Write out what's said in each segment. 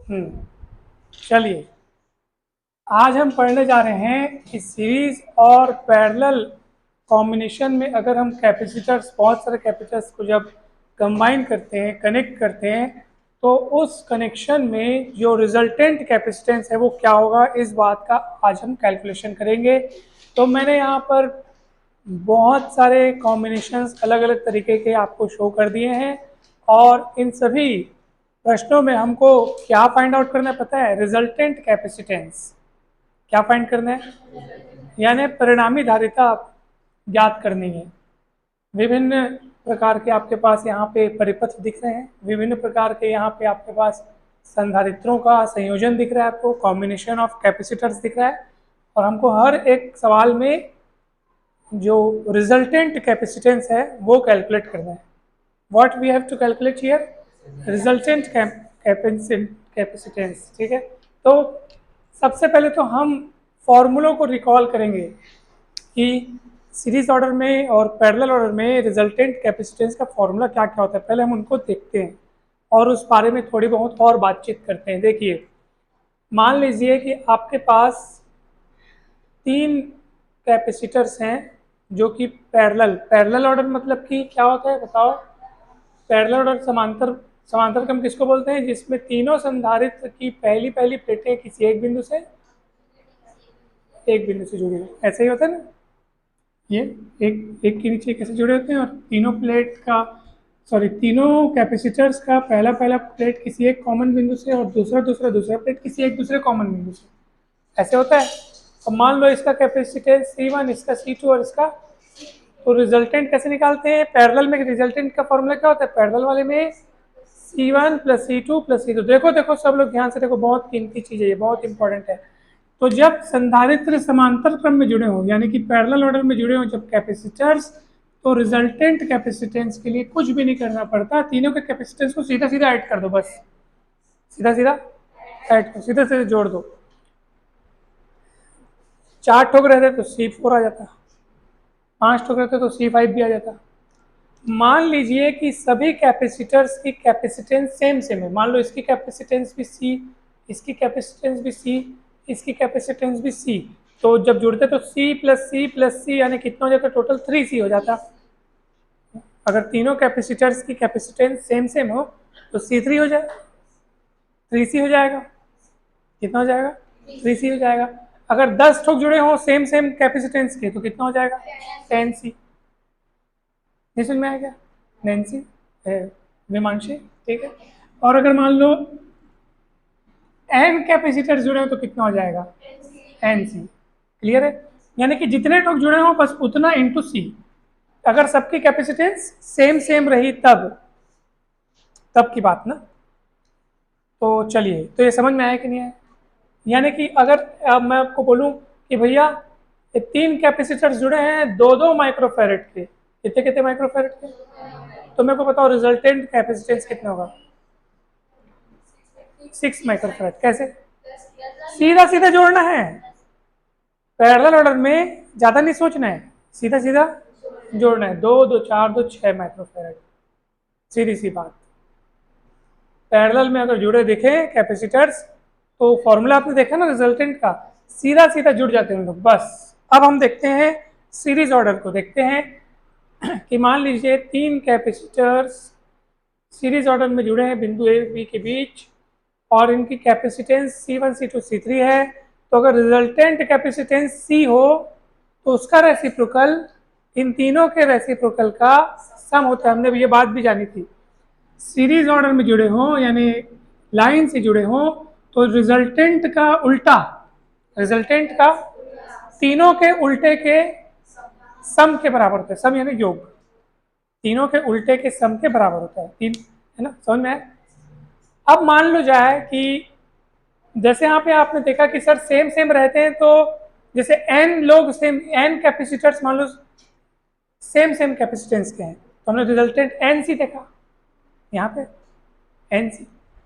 चलिए, आज हम पढ़ने जा रहे हैं कि सीरीज और पैरेलल कॉम्बिनेशन में अगर हम कैपेसिटर्स, बहुत सारे कैपेसिटर्स को जब कंबाइन करते हैं, कनेक्ट करते हैं, तो उस कनेक्शन में जो रिजल्टेंट कैपेसिटेंस है वो क्या होगा, इस बात का आज हम कैलकुलेशन करेंगे। तो मैंने यहाँ पर बहुत सारे कॉम्बिनेशंस अलग अलग तरीके के आपको शो कर दिए हैं, और इन सभी प्रश्नों में हमको क्या फाइंड आउट करना है पता है? Resultant capacitance. क्या फाइंड करना है? यानी परिणामी धारिता ज्ञात करनी है। विभिन्न प्रकार के आपके पास यहाँ पे परिपथ दिख रहे हैं, विभिन्न प्रकार के यहाँ पे आपके पास संधारित्रों का संयोजन दिख रहा है, आपको कॉम्बिनेशन ऑफ कैपेसिटर्स दिख रहा है, और हमको हर एक सवाल में जो रिजल्टेंट कैपेसिटेंस है वो कैलकुलेट करना है। What we have to calculate here? Resultant capacitance. ठीक है, तो सबसे पहले तो हम फॉर्मूलों को रिकॉल करेंगे कि सीरीज ऑर्डर में और पैरेलल ऑर्डर में रिजल्टेंट कैपेसिटेंस का फॉर्मूला क्या क्या होता है। पहले हम उनको देखते हैं और उस बारे में थोड़ी बहुत और बातचीत करते हैं। देखिए, मान लीजिए कि आपके पास 3 कैपेसिटर्स हैं जो कि पैरेलल ऑर्डर मतलब कि क्या होता है बताओ? पैरेलल ऑर्डर समांतर क्रम किसको बोलते हैं? जिसमें तीनों संधारित्र की पहली प्लेटें किसी एक बिंदु से जुड़ी हुई। ऐसे ही होता है ना, ये एक के नीचे कैसे जुड़े होते हैं, और तीनों कैपेसिटर्स का पहला प्लेट किसी एक कॉमन बिंदु से और दूसरा प्लेट किसी एक दूसरे कॉमन बिंदु से। ऐसे होता है। अब मान लो इसका कैपेसिटेंस C1, इसका C2 और इसका, तो रिजल्टेंट कैसे निकालते हैं? पैरेलल में रिजल्टेंट का फॉर्मूला क्या होता है? पैरेलल वाले में C1 + C2 + C2। देखो सब लोग ध्यान से देखो, बहुत कीमती चीज़ है ये, बहुत इंपॉर्टेंट है। तो जब संधारित्र समांतर क्रम में जुड़े हों, यानी कि पैरेलल ऑर्डर में जुड़े हों जब कैपेसिटर्स, तो रिजल्टेंट कैपेसिटेंस के लिए कुछ भी नहीं करना पड़ता, तीनों के कैपेसिटेंस को सीधा सीधा ऐड कर दो, बस सीधा सीधा ऐड करो, सीधे सीधे जोड़ दो। 4 ठोक रहते तो C4 आ जाता, 5 ठोक रहते तो C5 भी आ जाता। मान लीजिए कि सभी कैपेसिटर्स की कैपेसिटेंस सेम है। मान लो इसकी कैपेसिटेंस भी C, इसकी कैपेसिटेंस भी C, इसकी कैपेसिटेंस भी C, तो जब जुड़ते तो C + C यानी कितना हो जाता? टोटल 3C हो जाता। अगर तीनों कैपेसिटर्स की कैपेसिटेंस सेम हो तो C3 हो जाए, 3C हो जाएगा। कितना हो जाएगा? 3C हो जाएगा। अगर 10 ठोक जुड़े हों सेम कैपेसिटेंस के तो कितना हो जाएगा? 10C। नहीं समझ में आया क्या? नैन्सी, विमांशी, ठीक है। और अगर मान लो n कैपेसिटर जुड़े हो तो कितना हो जाएगा? NC। क्लियर है? यानी कि जितने ठोक जुड़े हो बस उतना इंटू C। अगर सबकी कैपेसिटेंस सेम रही तब की बात ना। तो चलिए, तो ये समझ में आया कि नहीं आया? यानी कि अगर अब मैं आपको बोलूं कि भैया ये 3 कैपेसिटर्स जुड़े हैं 2-2 माइक्रोफैरेड के, कितने माइक्रोफैरेड के, तो मेरे को बताओ रिजल्टेंट कैपेसिटेंस कितना होगा? 6 माइक्रोफैरेड। कैसे? सीधा सीधा जोड़ना है। पैरेलल ऑर्डर में ज़्यादा नहीं सोचना है, सीधा सीधा जोड़ना है। 2 2 4 2 6 माइक्रोफैरेड, सीधी सी बात। पैरेलल में अगर जुड़े दिखे कैपेसिटर्स तो फॉर्मूला आपने देखा ना रिजल्टेंट का, सीधा सीधा जुड़ जाते हैं लोग बस। अब हम देखते हैं सीरीज ऑर्डर को, देखते हैं कि मान लीजिए 3 कैपेसिटर्स सीरीज ऑर्डर में जुड़े हैं बिंदु ए बी के बीच, और इनकी कैपेसिटेंस C1 C2 C3 है। तो अगर रिजल्टेंट कैपेसिटेंस C हो तो उसका रेसिप्रोकल इन तीनों के रेसिप्रोकल का सम होता है। हमने ये बात भी जानी थी। सीरीज ऑर्डर में जुड़े हों यानी लाइन से जुड़े हों तो रिजल्टेंट का उल्टा, रिजल्टेंट का तीनों के उल्टे के सम के बराबर होता है। सम यानी योग, तीनों के उल्टे के सम के बराबर होता है। तीन है ना, समझ में आया? अब मान लो जाए कि जैसे यहाँ पे आपने देखा कि सर सेम रहते हैं, तो जैसे n लोग सेम, n कैपेसिटर्स मान लो सेम कैपेसिटेंस के हैं, तो हमने रिजल्टेंट NC देखा यहाँ पे, NC।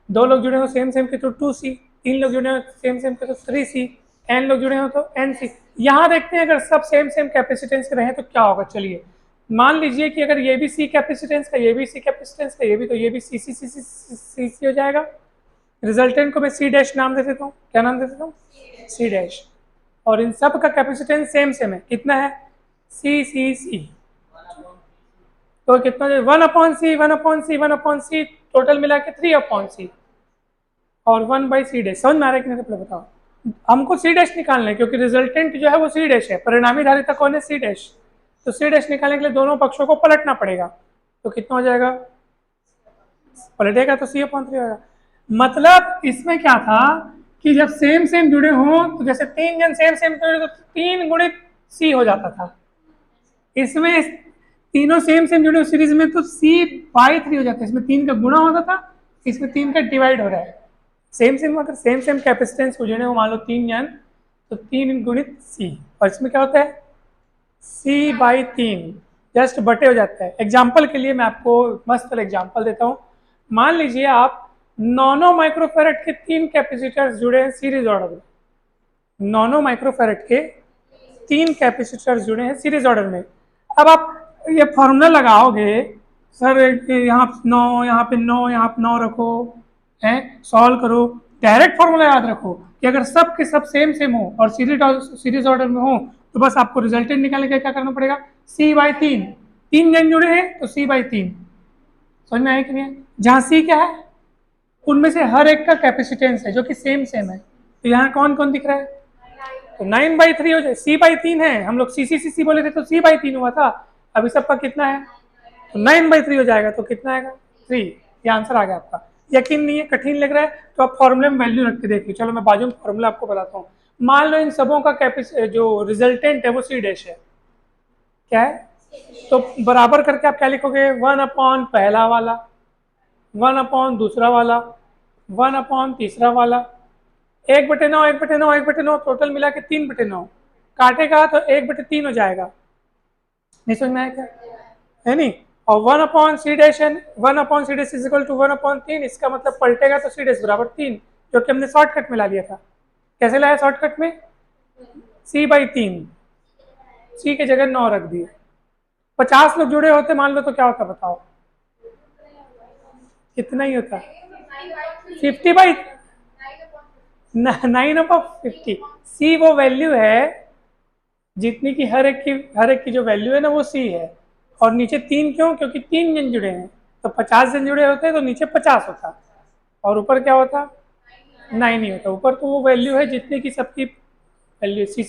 2 लोग जुड़े हो सेम के तो 2C, 3 लोग जुड़े हो सेम के तो 3C, n लोग जुड़े हो तो NC। यहाँ देखते हैं अगर सब सेम कैपेसिटेंस के रहे तो क्या होगा। चलिए, मान लीजिए कि अगर ये भी C कैपेसिटेंस का, ये भी C कैपेसिटेंस का, ये भी, तो ये भी CC हो जाएगा। रिजल्टेंट को मैं सी डैश नाम दे देता हूँ, क्या नाम दे देता हूँ, सी डैश। और इन सब का कैपेसिटेंस सेम सेम है, कितना है, सी सी सी। तो कितना, 1/c 1/c 1/c, टोटल मिला के 3/c और 1/c डैश। समझ में आ रहा है कि नहीं, तो बताओ। हमको सी डैश निकालना है क्योंकि रिजल्टेंट जो है वो सी डैश है, परिणामी धारिता कौन है, सी डैश। तो सी डैश निकालने के लिए दोनों पक्षों को पलटना पड़ेगा। तो कितना हो जाएगा, पलटेगा तो C/3 होगा। मतलब इसमें क्या था कि जब सेम सेम जुड़े हों, तो जैसे 3 जन सेम सेम जुड़े तो 3 गुणित C हो जाता था। इसमें तीनों सेम सेम जुड़े सीरीज में तो C/3 हो जाता है। इसमें 3 का गुणा होता था, इसमें 3 का डिवाइड हो रहा है। सेम सेम, अगर सेम सेम कैपेसिटेंस को जुड़े हो, मान लो 3 जन, तो 3 गुणित C, और इसमें क्या होता है, C/3 जस्ट बटे हो जाता है। एग्जाम्पल के लिए मैं आपको मस्त एग्जाम्पल देता हूँ। मान लीजिए आप नॉनो माइक्रोफेरेट के 3 कैपेसिटर्स जुड़े हैं सीरीज ऑर्डर में। नॉनो माइक्रोफेरेट के 3 कैपेसिटर्स जुड़े हैं सीरीज ऑर्डर में। अब आप ये फॉर्मूला लगाओगे, सर यहाँ 9, यहाँ पे 9, यहाँ पे 9 रखो, है सॉल्व करो। डायरेक्ट फॉर्मूला याद रखो कि अगर सब के सब सेम सेम हो और सीरीज ऑर्डर में हो, तो बस आपको रिजल्टेंट निकालने के क्या करना पड़ेगा, C/3। 3 जन जुड़े हैं तो C/3। समझ में आया कि नहीं? जहाँ C क्या है, उनमें से हर एक का कैपेसिटेंस है जो कि सेम सेम है। तो यहाँ कौन कौन दिख रहा है, तो 9/3 हो जाए, C/3 है। हम लोग C बोले थे तो C/3 हुआ था। अभी सबका कितना है, तो 9/3 हो जाएगा। तो कितना आएगा, 3। ये आंसर आ गया आपका। यकीन नहीं है, कठिन लग रहा है, तो आप फॉर्मूले में वैल्यू रख के देखिए। चलो मैं बाजू में फॉर्मूला आपको बताता हूँ। मान लो इन सबों का जो रिजल्टेंट है वो C डैश है, क्या है, तो बराबर करके आप क्या लिखोगे, 1/, पहला वाला, 1/, दूसरा वाला, 1/, तीसरा वाला, 1/9, 1/9, 1/9, टोटल मिला के 3/9। काटेगा तो 1/3 हो जाएगा। नहीं समझ में आया क्या, है नहीं? और 1/C डैश है, 1/C dash is equal to 1/3। इसका मतलब पलटेगा तो C डैश बराबर 3, जो कि हमने शॉर्टकट में ला लिया था। कैसे लाया शॉर्टकट में, C/3, C की जगह 9 रख दिए। 50 लोग जुड़े होते मान लो तो क्या होता बताओ, कितना ही होता, 50/9/50। C वो वैल्यू है जितनी की हर एक की जो वैल्यू है ना वो C है। और नीचे 3 क्यों, क्योंकि 3 जन जुड़े हैं। तो 50 जन जुड़े होते तो नीचे 50 होता, और ऊपर क्या होता, 9 ही होता। ऊपर तो वो वैल्यू है जितने की सबकी वैल्यू, C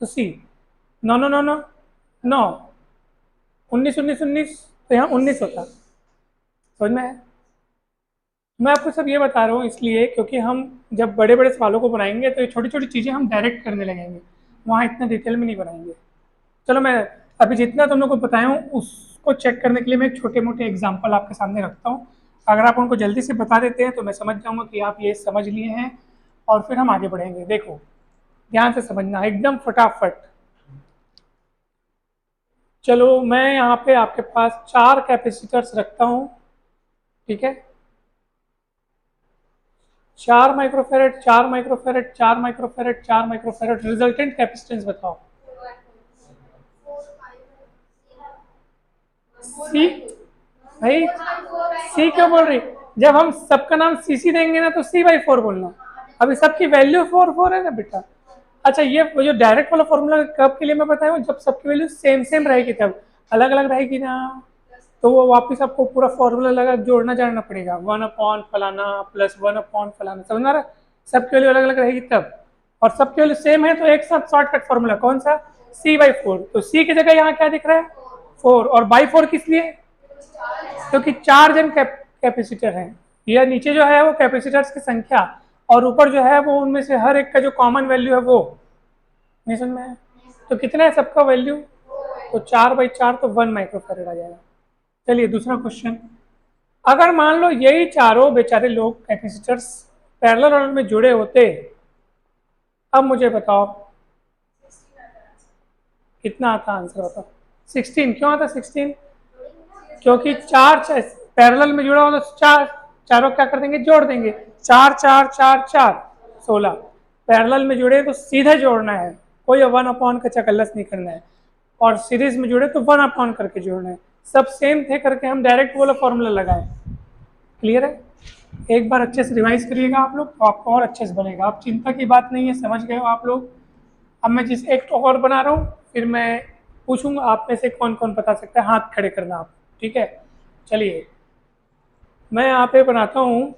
तो C। 9 9 9 9 9, 19 19 19, तो यहाँ 19 होता। समझ में आया? मैं आपको सब ये बता रहा हूँ इसलिए क्योंकि हम जब बड़े बड़े सवालों को बनाएंगे तो ये छोटी छोटी चीज़ें हम डायरेक्ट करने लगेंगे, वहाँ इतना डिटेल में नहीं बनाएंगे। चलो मैं अभी जितना तुम लोग को बताया हूँ उसको चेक करने के लिए मैं एक छोटे मोटे एग्जाम्पल आपके सामने रखता हूँ। अगर आप उनको जल्दी से बता देते हैं तो मैं समझ जाऊँगा कि आप ये समझ लिए हैं, और फिर हम आगे बढ़ेंगे। देखो ध्यान से समझना एकदम फटाफट। चलो मैं यहाँ पे आपके पास 4 कैपेसिटर्स रखता हूँ, ठीक है, 4 microfarad, 4 microfarad, 4 microfarad, 4 microfarad. Resultant capacitance बताओ। सी, भाई सी क्यों बोल रही, जब हम सबका नाम C देंगे ना तो C/4 बोलना। अभी सबकी वैल्यू 4 4 है ना बेटा। अच्छा ये जो डायरेक्ट वाला फॉर्मूला कब के लिए मैं बताया हूँ, जब सबकी वैल्यू सेम सेम रहेगी, तब अलग अलग रहेगी ना तो वो वापस आपको पूरा फॉर्मूला लगा जोड़ना जानना पड़ेगा, 1/, फलाना प्लस 1/, फलाना। समझ में आ रहा है? सबकी वैल्यू अलग अलग रहेगी तब, और सबकी वैल्यू सेम है तो एक साथ शॉर्टकट फॉर्मूला कौन सा, C/4। तो C की जगह यहाँ क्या दिख रहा है, 4, और बाई 4 किस लिए, क्योंकि 4 जन कैपेसिटर हैं। यह नीचे जो है वो कैपेसिटर्स की संख्या, और ऊपर जो है वो उनमें से हर एक का जो कॉमन वैल्यू है वो। नहीं समझ में है? तो कितना है सबका वैल्यू, तो 4/4 तो 1 माइक्रोफेरेड आ जाएगा। चलिए दूसरा क्वेश्चन। अगर मान लो यही चारों बेचारे लोग कैपेसिटर्स पैरेलल ऑर्डर में जुड़े होते, अब मुझे बताओ कितना आता आंसर, बताओ। 16 क्यों आता 16, क्योंकि 4 पैरेलल में जुड़ा हो तो चारों क्या कर देंगे, जोड़ देंगे। 4 4 4 4 16। पैरेलल में जुड़े तो सीधे जोड़ना है, कोई 1/, का चकल्लस नहीं करना है। और सीरीज में जुड़े तो 1/, करके जोड़ना है। सब सेम थे करके हम डायरेक्ट वाला फॉर्मूला लगाए। क्लियर है? एक बार अच्छे से रिवाइज करिएगा आप लोग, तो आपको और अच्छे से बनेगा। आप चिंता की बात नहीं है, समझ गए हो आप लोग। अब मैं जिस एक और बना रहा हूँ, फिर मैं पूछूंगा आप में से कौन कौन बता सकता है, हाथ खड़े करना आप, ठीक है। चलिए मैं यहाँ पे बनाता हूँ।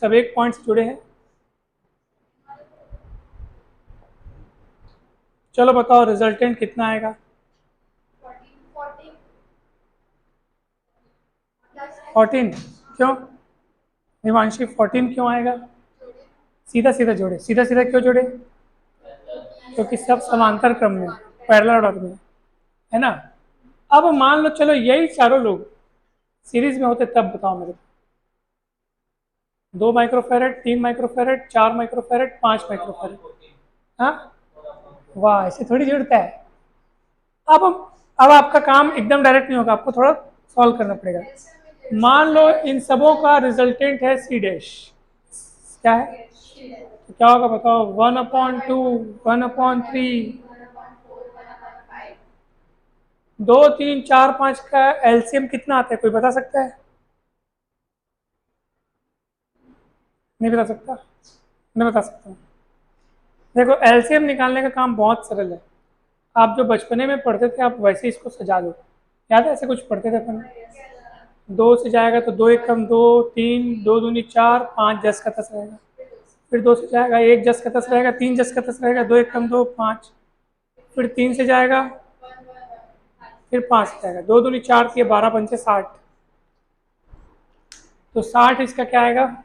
सब एक पॉइंट से जुड़े हैं। चलो बताओ रिजल्टेंट कितना आएगा। 14। क्यों हिमांशी 14 क्यों आएगा? सीधा सीधा जोड़े, सीधा सीधा क्यों जोड़े? क्योंकि सब समांतर क्रम में, पैरेलल ऑर्डर में, है ना। अब मान लो चलो यही चारों लोग सीरीज में होते, तब बताओ मेरे को। 2 माइक्रोफेरेट, 3 माइक्रोफेरेट, 4 माइक्रोफेरेट, 5 माइक्रोफेरेट। हाँ वाह, ऐसे थोड़ी जुड़ता है। अब अब आपका काम एकदम डायरेक्ट नहीं होगा, आपको थोड़ा सॉल्व करना पड़ेगा। मान लो इन सबों का रिजल्टेंट है सी डैश, क्या है तो क्या होगा बताओ? 1/2, 1/3, 2, 3, 4, 5 का एलसीएम कितना आता है, कोई बता सकता है? नहीं बता सकता? मैं बता सकता हूँ। देखो एलसीएम निकालने का काम बहुत सरल है। आप जो बचपने में पढ़ते थे आप वैसे इसको सजा लो। याद है ऐसे कुछ पढ़ते थे अपन? 2 से जाएगा तो 2 एक कम 2, 3, 2 दूनी 4, 5 जस का 10 रहेगा। फिर 2 से जाएगा 1 जस का 10 रहेगा, 3 जस का 10 रहेगा, 2 एक कम 2, 5। फिर 3 से जाएगा, फिर 5 से जाएगा, 2 दूनी 4 थी, 12 पंचे 60। तो 60 इसका क्या आएगा?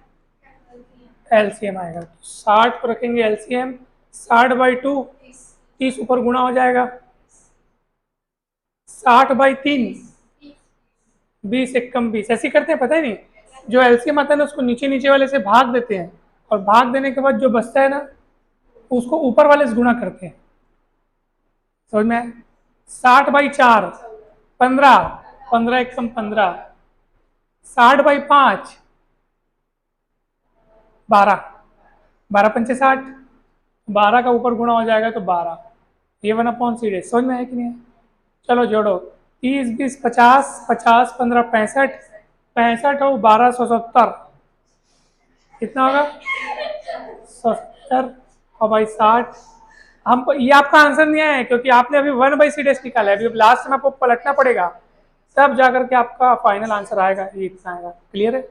एलसीएम आएगा। तो 60 को रखेंगे एलसीएम, 60/2, 30 ऊपर गुणा हो जाएगा, 60/3, 20 एक कम 20। ऐसे करते हैं पता ही नहीं, जो एलसीएम आता है ना उसको नीचे नीचे वाले से भाग देते हैं, और भाग देने के बाद जो बचता है ना उसको ऊपर वाले से गुणा करते हैं। समझ में? 60/4, 15, 15 एक कम 15, 60/5, 12, 12 पंचे 60, 12 का ऊपर गुणा हो जाएगा तो 12। ये 1/c। समझ में है कि नहीं है? चलो जोड़ो, 30, 20, 50, 50, 15, 65, 65 और 12, 170। कितना होगा? 70 और बाई 60। हमको ये आपका आंसर नहीं आया है क्योंकि आपने अभी 1/c निकाला है। अभी लास्ट में आपको पलटना पड़ेगा, तब जाकर के आपका फाइनल आंसर आएगा। ये इतना आएगा। क्लियर है?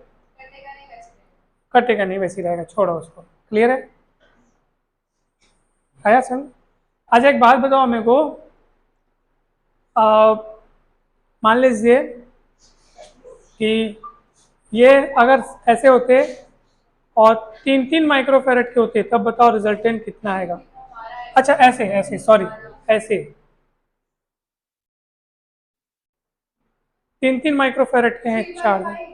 कटेगा नहीं, वैसे ही रहेगा, छोड़ो उसको। क्लियर है? आया समझ? अच्छा एक बात बताओ मेरे को, मान लीजिए कि ये अगर ऐसे होते और 3-3 माइक्रोफेरेट के होते, तब बताओ रिजल्टेंट कितना आएगा? अच्छा ऐसे ऐसे, सॉरी, ऐसे 3-3 माइक्रोफेरेट के हैं, 4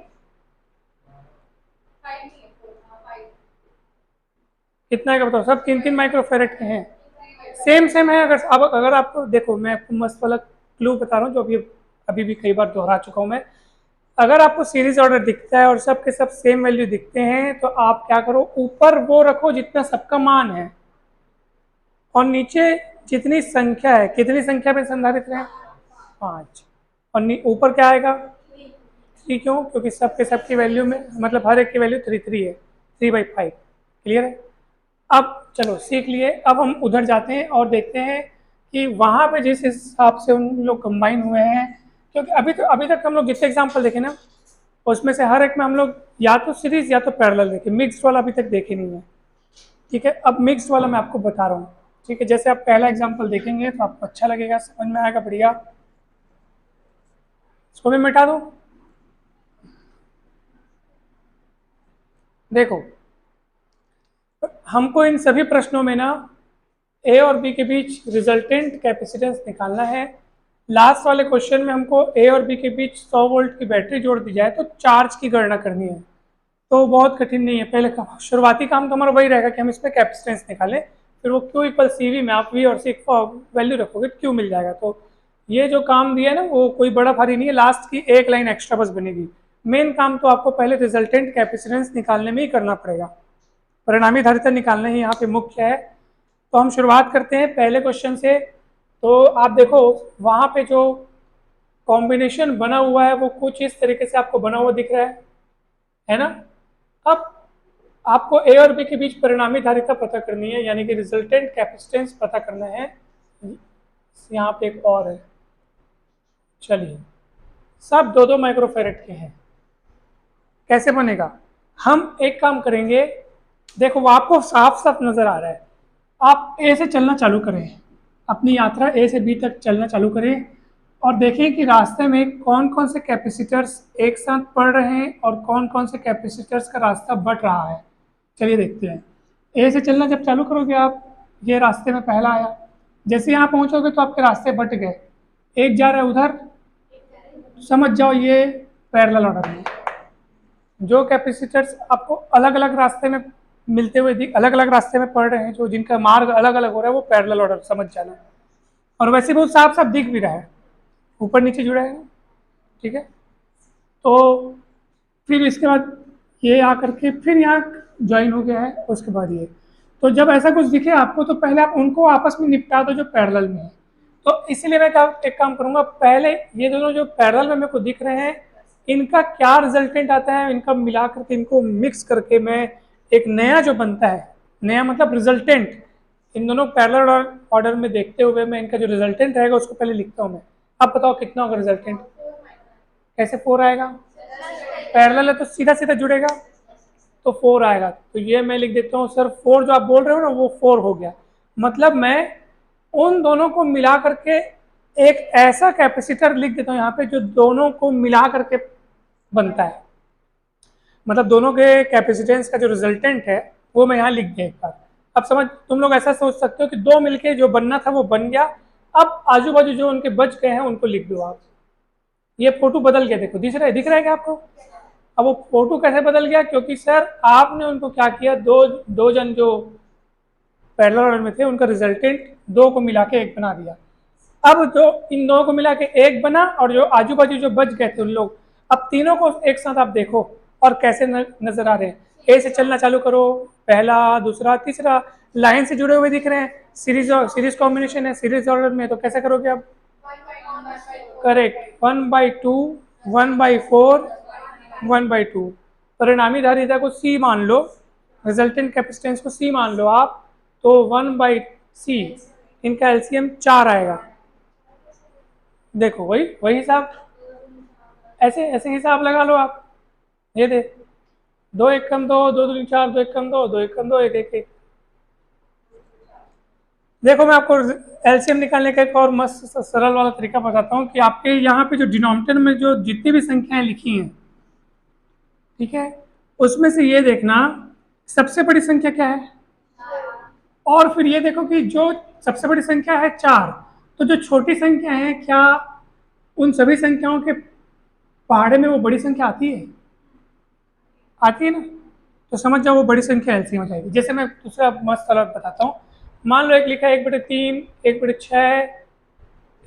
कितना आएगा बताओ? सब 3-3 माइक्रोफेरेट के हैं, सेम सेम है। अगर आपको देखो, मैं आपको मस्त वाला क्लू बता रहा हूँ जो अभी भी कई बार दोहरा चुका हूँ मैं। अगर आपको सीरीज ऑर्डर दिखता है और सब के सब सेम वैल्यू दिखते हैं, तो आप क्या करो, ऊपर वो रखो जितना सबका मान है, और नीचे जितनी संख्या है, कितनी संख्या में संधारित्र है? 5। और ऊपर क्या आएगा? 3। क्यों? क्योंकि सबके सबकी वैल्यू में, मतलब हर एक की वैल्यू 3 है, 3/5। क्लियर है? अब चलो सीख लिए। अब हम उधर जाते हैं और देखते हैं कि वहाँ पे जिस हिसाब से उन लोग कंबाइन हुए हैं, क्योंकि अभी तक हम लोग जितने एग्जाम्पल देखे ना, उसमें से हर एक में हम लोग या तो सीरीज या तो पैरेलल देखे, मिक्स्ड वाला अभी तक देखे नहीं है। ठीक है, अब मिक्स्ड वाला मैं आपको बता रहा हूँ। ठीक है, जैसे आप पहला एग्जाम्पल देखेंगे तो आपको अच्छा लगेगा, समझ में आएगा बढ़िया। इसको भी मिटा दो। देखो हमको इन सभी प्रश्नों में ना ए और बी के बीच रिजल्टेंट कैपेसिटेंस निकालना है। लास्ट वाले क्वेश्चन में हमको ए और बी के बीच 100 वोल्ट की बैटरी जोड़ दी जाए तो चार्ज की गणना करनी है। तो बहुत कठिन नहीं है। पहले शुरुआती काम तो हमारा वही रहेगा कि हम इसमें कैपेसिटेंस निकालें, फिर वो क्यू इक्वल सी वी में आप वी और सी वैल्यू रखोगे, क्यू मिल जाएगा। तो ये जो काम दिया है ना, वो कोई बड़ा भारी नहीं है, लास्ट की एक लाइन एक्स्ट्रा बस बनेगी। मेन काम तो आपको पहले रिजल्टेंट कैपेसिटेंस निकालने में ही करना पड़ेगा, परिणामी धारिता निकालना ही यहाँ पे मुख्य है। तो हम शुरुआत करते हैं पहले क्वेश्चन से। तो आप देखो वहाँ पे जो कॉम्बिनेशन बना हुआ है वो कुछ इस तरीके से आपको बना हुआ दिख रहा है ना। अब आपको ए और बी के बीच परिणामी धारिता पता करनी है, यानी कि रिजल्टेंट कैपेसिटेंस पता करना है। यहाँ पे एक और है, चलिए सब 2-2 माइक्रोफेरेड के हैं। कैसे बनेगा? हम एक काम करेंगे, देखो वो आपको साफ साफ नजर आ रहा है। आप ए से चलना चालू करें, अपनी यात्रा ए से बी तक चलना चालू करें और देखें कि रास्ते में कौन कौन से कैपेसिटर्स एक साथ पड़ रहे हैं और कौन कौन से कैपेसिटर्स का रास्ता बट रहा है। चलिए देखते हैं। ए से चलना जब चालू करोगे आप, ये रास्ते में पहला आया, जैसे यहाँ पहुँचोगे तो आपके रास्ते बट गए, एक जा रहा है उधर, समझ जाओ ये पैरेलल ऑर्डर में। जो कैपेसिटर्स आपको अलग अलग रास्ते में मिलते हुए अलग अलग रास्ते में पड़ रहे हैं, जो जिनका मार्ग अलग अलग हो रहा है, वो पैरेलल ऑर्डर समझ जाना। और वैसे बहुत साफ साफ दिख भी रहा है, ऊपर नीचे जुड़ा है, ठीक है। तो फिर इसके बाद ये आकर के फिर यहाँ ज्वाइन हो गया है, उसके बाद ये। तो जब ऐसा कुछ दिखे आपको तो पहले आप उनको आपस में निपटा दो जो पैरेलल में है। तो इसीलिए मैं एक काम करूंगा, पहले ये दोनों जो पैरेलल में मेरे को दिख रहे हैं इनका क्या रिजल्टेंट आता है, इनका मिला करके इनको मिक्स करके मैं एक नया जो बनता है, नया मतलब रिजल्टेंट, इन दोनों पैरेलल ऑर्डर में देखते हुए मैं इनका जो रिजल्टेंट रहेगा उसको पहले लिखता हूँ मैं। अब बताओ कितना होगा रिजल्टेंट? कैसे 4 आएगा? पैरेलल है तो सीधा सीधा जुड़ेगा तो 4 आएगा। तो ये मैं लिख देता हूँ सर 4, जो आप बोल रहे हो ना वो 4 हो गया। मतलब मैं उन दोनों को मिला करके एक ऐसा कैपेसिटर लिख देता हूँ यहाँ पे जो दोनों को मिला करके बनता है। मतलब दोनों के कैपेसिटेंस का जो रिजल्टेंट है वो मैं यहाँ लिख दिया एक बार। अब समझ, तुम लोग ऐसा सोच सकते हो कि दो मिलके जो बनना था वो बन गया, अब आजू बाजू जो उनके बच गए हैं उनको लिख दो आप। ये फोटो बदल गया, देखो दिख रहा है क्या आपको? अब वो फोटो कैसे बदल गया? क्योंकि सर आपने उनको क्या किया, दो जन जो पैरेलल ऑर्डर में थे उनका रिजल्टेंट 2 को मिला के 1 बना दिया। अब जो इन दोनों को मिला के 1 बना और जो आजू बाजू जो बच गए थे उन लोग, अब तीनों को एक साथ आप देखो और कैसे नजर आ रहे हैं। ए से चलना चालू करो, पहला दूसरा तीसरा लाइन से जुड़े हुए दिख रहे हैं, सीरीज कॉम्बिनेशन है, सीरीज ऑर्डर में। तो कैसे करोगे आप? करेक्ट, 1/2, 1/4, 1/2। परिणामी धारिता को C मान लो, रिजल्टेंट कैपेसिटेंस को C मान लो आप, तो 1/C, इनका एलसीएम 4 आएगा। देखो वही हिसाब, ऐसे ऐसे हिसाब लगा लो आप। ये दे 2 1 कम 2, 2 2 4, 2 1 कम 2, 2 1 कम 2, 1 1 1। देखो मैं आपको एलसीएम निकालने का एक और मस्त सरल वाला तरीका बताता हूँ कि आपके यहाँ पे जो डिनोमिनेटर में जो जितनी भी संख्याएं लिखी हैं, ठीक है, उसमें से ये देखना सबसे बड़ी संख्या क्या है, और फिर ये देखो कि जो सबसे बड़ी संख्या है 4, तो जो छोटी संख्या है क्या उन सभी संख्याओं के पहाड़े में वो बड़ी संख्या आती है? आती है ना। तो समझ जाओ वो बड़ी संख्या एलसीएम हो जाएगी। जैसे मैं दूसरा मस्त वाला बताता हूँ, मान लो एक लिखा है 1/3, 1/6,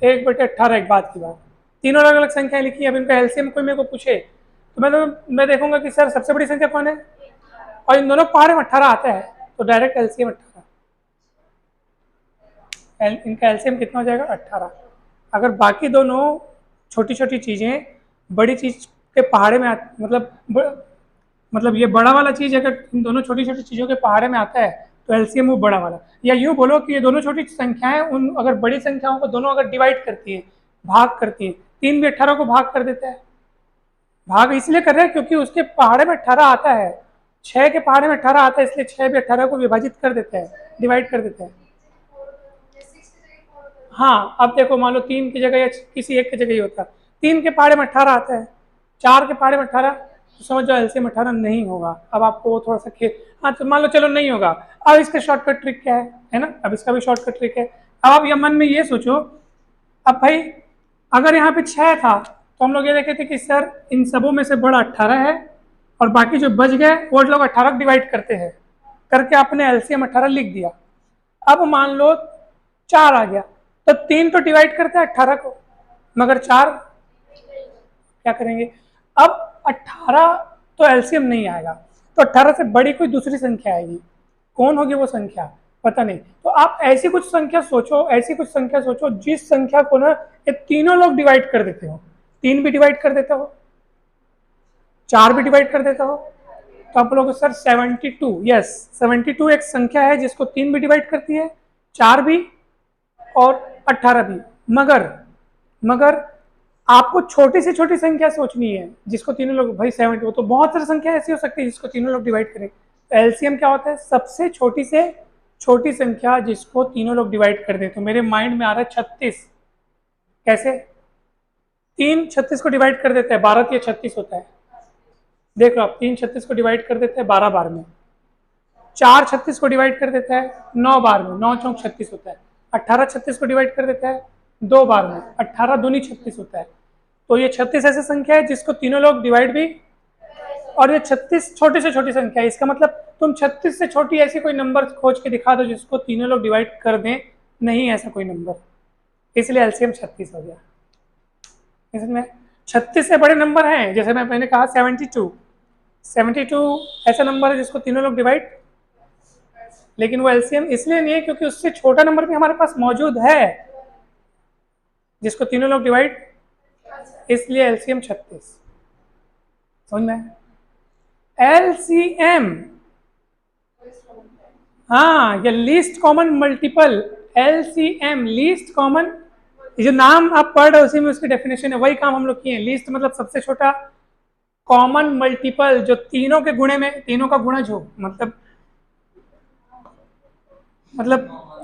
1/18, एक बात की बात, तीनों अलग अलग संख्याएं लिखी है। अब इनका एलसीएम कोई मेरे को पूछे तो मैं देखूंगा कि सर सबसे बड़ी संख्या कौन है, और इन दोनों पहाड़े में 18 आता है, तो डायरेक्ट एलसीएम 18। इनका एलसीएम कितना हो जाएगा? 18। अगर बाकी दोनों छोटी छोटी चीज़ें बड़ी चीज़ के पहाड़े में मतलब ये बड़ा वाला चीज़ अगर इन दोनों छोटी छोटी चीज़ों के पहाड़े में आता है तो एलसीएम वो बड़ा वाला। या यूँ बोलो कि ये दोनों छोटी संख्याएं उन अगर बड़ी संख्याओं को दोनों अगर डिवाइड करती है, भाग करती है, 3 भी 18 को भाग कर देता है। भाग इसलिए कर रहे हैं क्योंकि उसके पहाड़े में 18 आता है, 6 के पहाड़े में 18 आता है, इसलिए 6 भी 18 को विभाजित कर देता है, डिवाइड कर देता है। हाँ, अब देखो मान लो 3 की जगह या किसी एक की जगह ही होता, 3 के पहाड़े में 18 आता है, 4 के पहाड़े में 18, तो समझ जाओ एलसीएम 18 नहीं होगा। अब आपको थोड़ा सा हाँ तो मान लो चलो नहीं होगा। अब इसका शॉर्टकट ट्रिक क्या है ना, अब इसका भी शॉर्टकट ट्रिक है। अब आप ये मन में ये सोचो, अब भाई अगर यहाँ पे 6 था तो हम लोग ये देखे थे कि सर इन सबों में से बड़ा 18 है और बाकी जो बच गए वो लोग 18 डिवाइड करते हैं, करके आपने एलसीएम 18 लिख दिया। अब मान लो 4 आ गया तो 3 तो डिवाइड करते हैं 18 को, मगर 4 क्या करेंगे? अब 18 तो एलसीएम नहीं आएगा, तो 18 से बड़ी कोई दूसरी संख्या आएगी। कौन होगी वो संख्या? पता नहीं। तो आप ऐसी कुछ संख्या सोचो, ऐसी कुछ संख्या सोचो जिस संख्या को ना ये तीनों लोग डिवाइड कर देते हो। 3 भी डिवाइड कर देता हो, 4 भी डिवाइड कर देता हो, तो आप बोलोगे सर 72। यस, 72 एक संख्या है जिसको 3 भी डिवाइड करती है, 4 भी और 18 भी। मगर आपको छोटी से छोटी संख्या सोचनी है जिसको तीनों लोग, भाई 70, तो बहुत सारी संख्या ऐसी हो सकती है जिसको तीनों लोग डिवाइड करें। तो एलसीएम क्या होता है? सबसे छोटी से छोटी संख्या जिसको तीनों लोग डिवाइड कर दें। तो मेरे माइंड में आ रहा है 36। कैसे? 3 36 को डिवाइड कर देते हैं, 12 या 36 होता है। देख लो आप, 3 36 को डिवाइड कर देते हैं 12 बार में, 4 36 को डिवाइड कर देता है 9 बार में, 9 चौक 36 होता है। 18 36 को डिवाइड कर देता है 2 बार में, 18 दूनी 36 होता है। तो ये 36 ऐसी संख्या है जिसको तीनों लोग डिवाइड भी, और ये 36 छोटी से छोटी संख्या है। इसका मतलब तुम 36 से छोटी ऐसी कोई नंबर खोज के दिखा दो जिसको तीनों लोग डिवाइड कर दें, नहीं ऐसा कोई नंबर, इसलिए एलसीएम 36 हो गया। इसमें 36 से बड़े नंबर हैं, जैसे मैंने कहा 72 ऐसा नंबर है जिसको तीनों लोग डिवाइड, लेकिन वो एलसीएम इसलिए नहीं है क्योंकि उससे छोटा नंबर भी हमारे पास मौजूद है जिसको तीनों लोग डिवाइड, इसलिए एलसीएम 36। समझ में? एलसीएम, हाँ, ये least common multiple, LCM least common, जो नाम आप पढ़ रहे हो उसी में उसकी डेफिनेशन है, वही काम हम लोग किए हैं। लीस्ट मतलब सबसे छोटा, कॉमन मल्टीपल जो तीनों के गुणे में, तीनों का गुणज हो, मतलब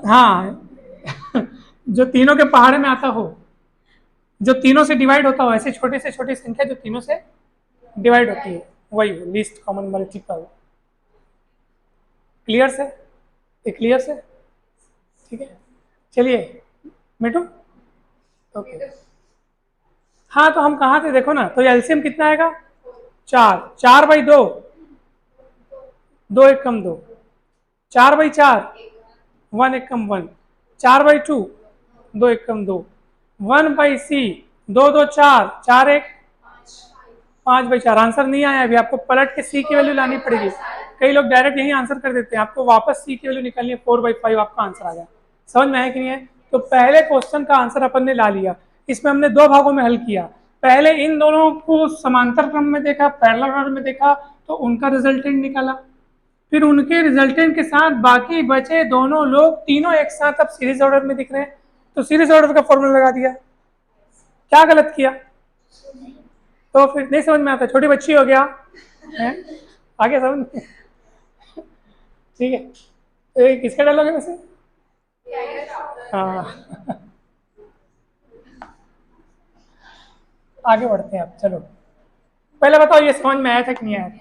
हाँ जो तीनों के पहाड़े में आता हो, जो तीनों से डिवाइड होता हो, ऐसी छोटी से छोटी संख्या जो तीनों से डिवाइड होती है, वही लीस्ट कॉमन मल्टीपल। क्लियर से? ये क्लियर से? ठीक है, चलिए मिटू। ओके, हाँ, तो हम कहाँ थे देखो ना, तो एलसीएम कितना आएगा? 4/2, 2 1 कम 2, 4/4, 1 1 कम 1, 4/2, 2 1 कम 2, 1/C, 2 2 4, 4 1 5/4। आंसर नहीं आया अभी, आपको पलट के सी की वैल्यू लानी पड़ेगी। कई लोग डायरेक्ट यही आंसर कर देते हैं, आपको वापस सी की वैल्यू निकालनी है, 4/5 आपका आंसर आ गया। समझ में आया कि नहीं है? तो पहले क्वेश्चन का आंसर अपन ने ला लिया। इसमें हमने 2 भागों में हल किया। पहले इन दोनों को समांतर क्रम में देखा, पैरेलल क्रम में देखा, तो उनका रिजल्टेंट निकाला। फिर उनके रिजल्टेंट के साथ बाकी बचे दोनों लोग, तीनों एक साथ अब सीरीज ऑर्डर में दिख रहे हैं, तो सीरीज ऑर्डर का फॉर्मूला लगा दिया। क्या गलत किया? तो फिर नहीं समझ में आता, छोटी बच्ची हो गया है, आगे समझ। ठीक है, तो किसका डायलॉग है वैसे? हाँ आगे बढ़ते हैं आप, चलो पहले बताओ ये समझ में आया था कि नहीं आया था?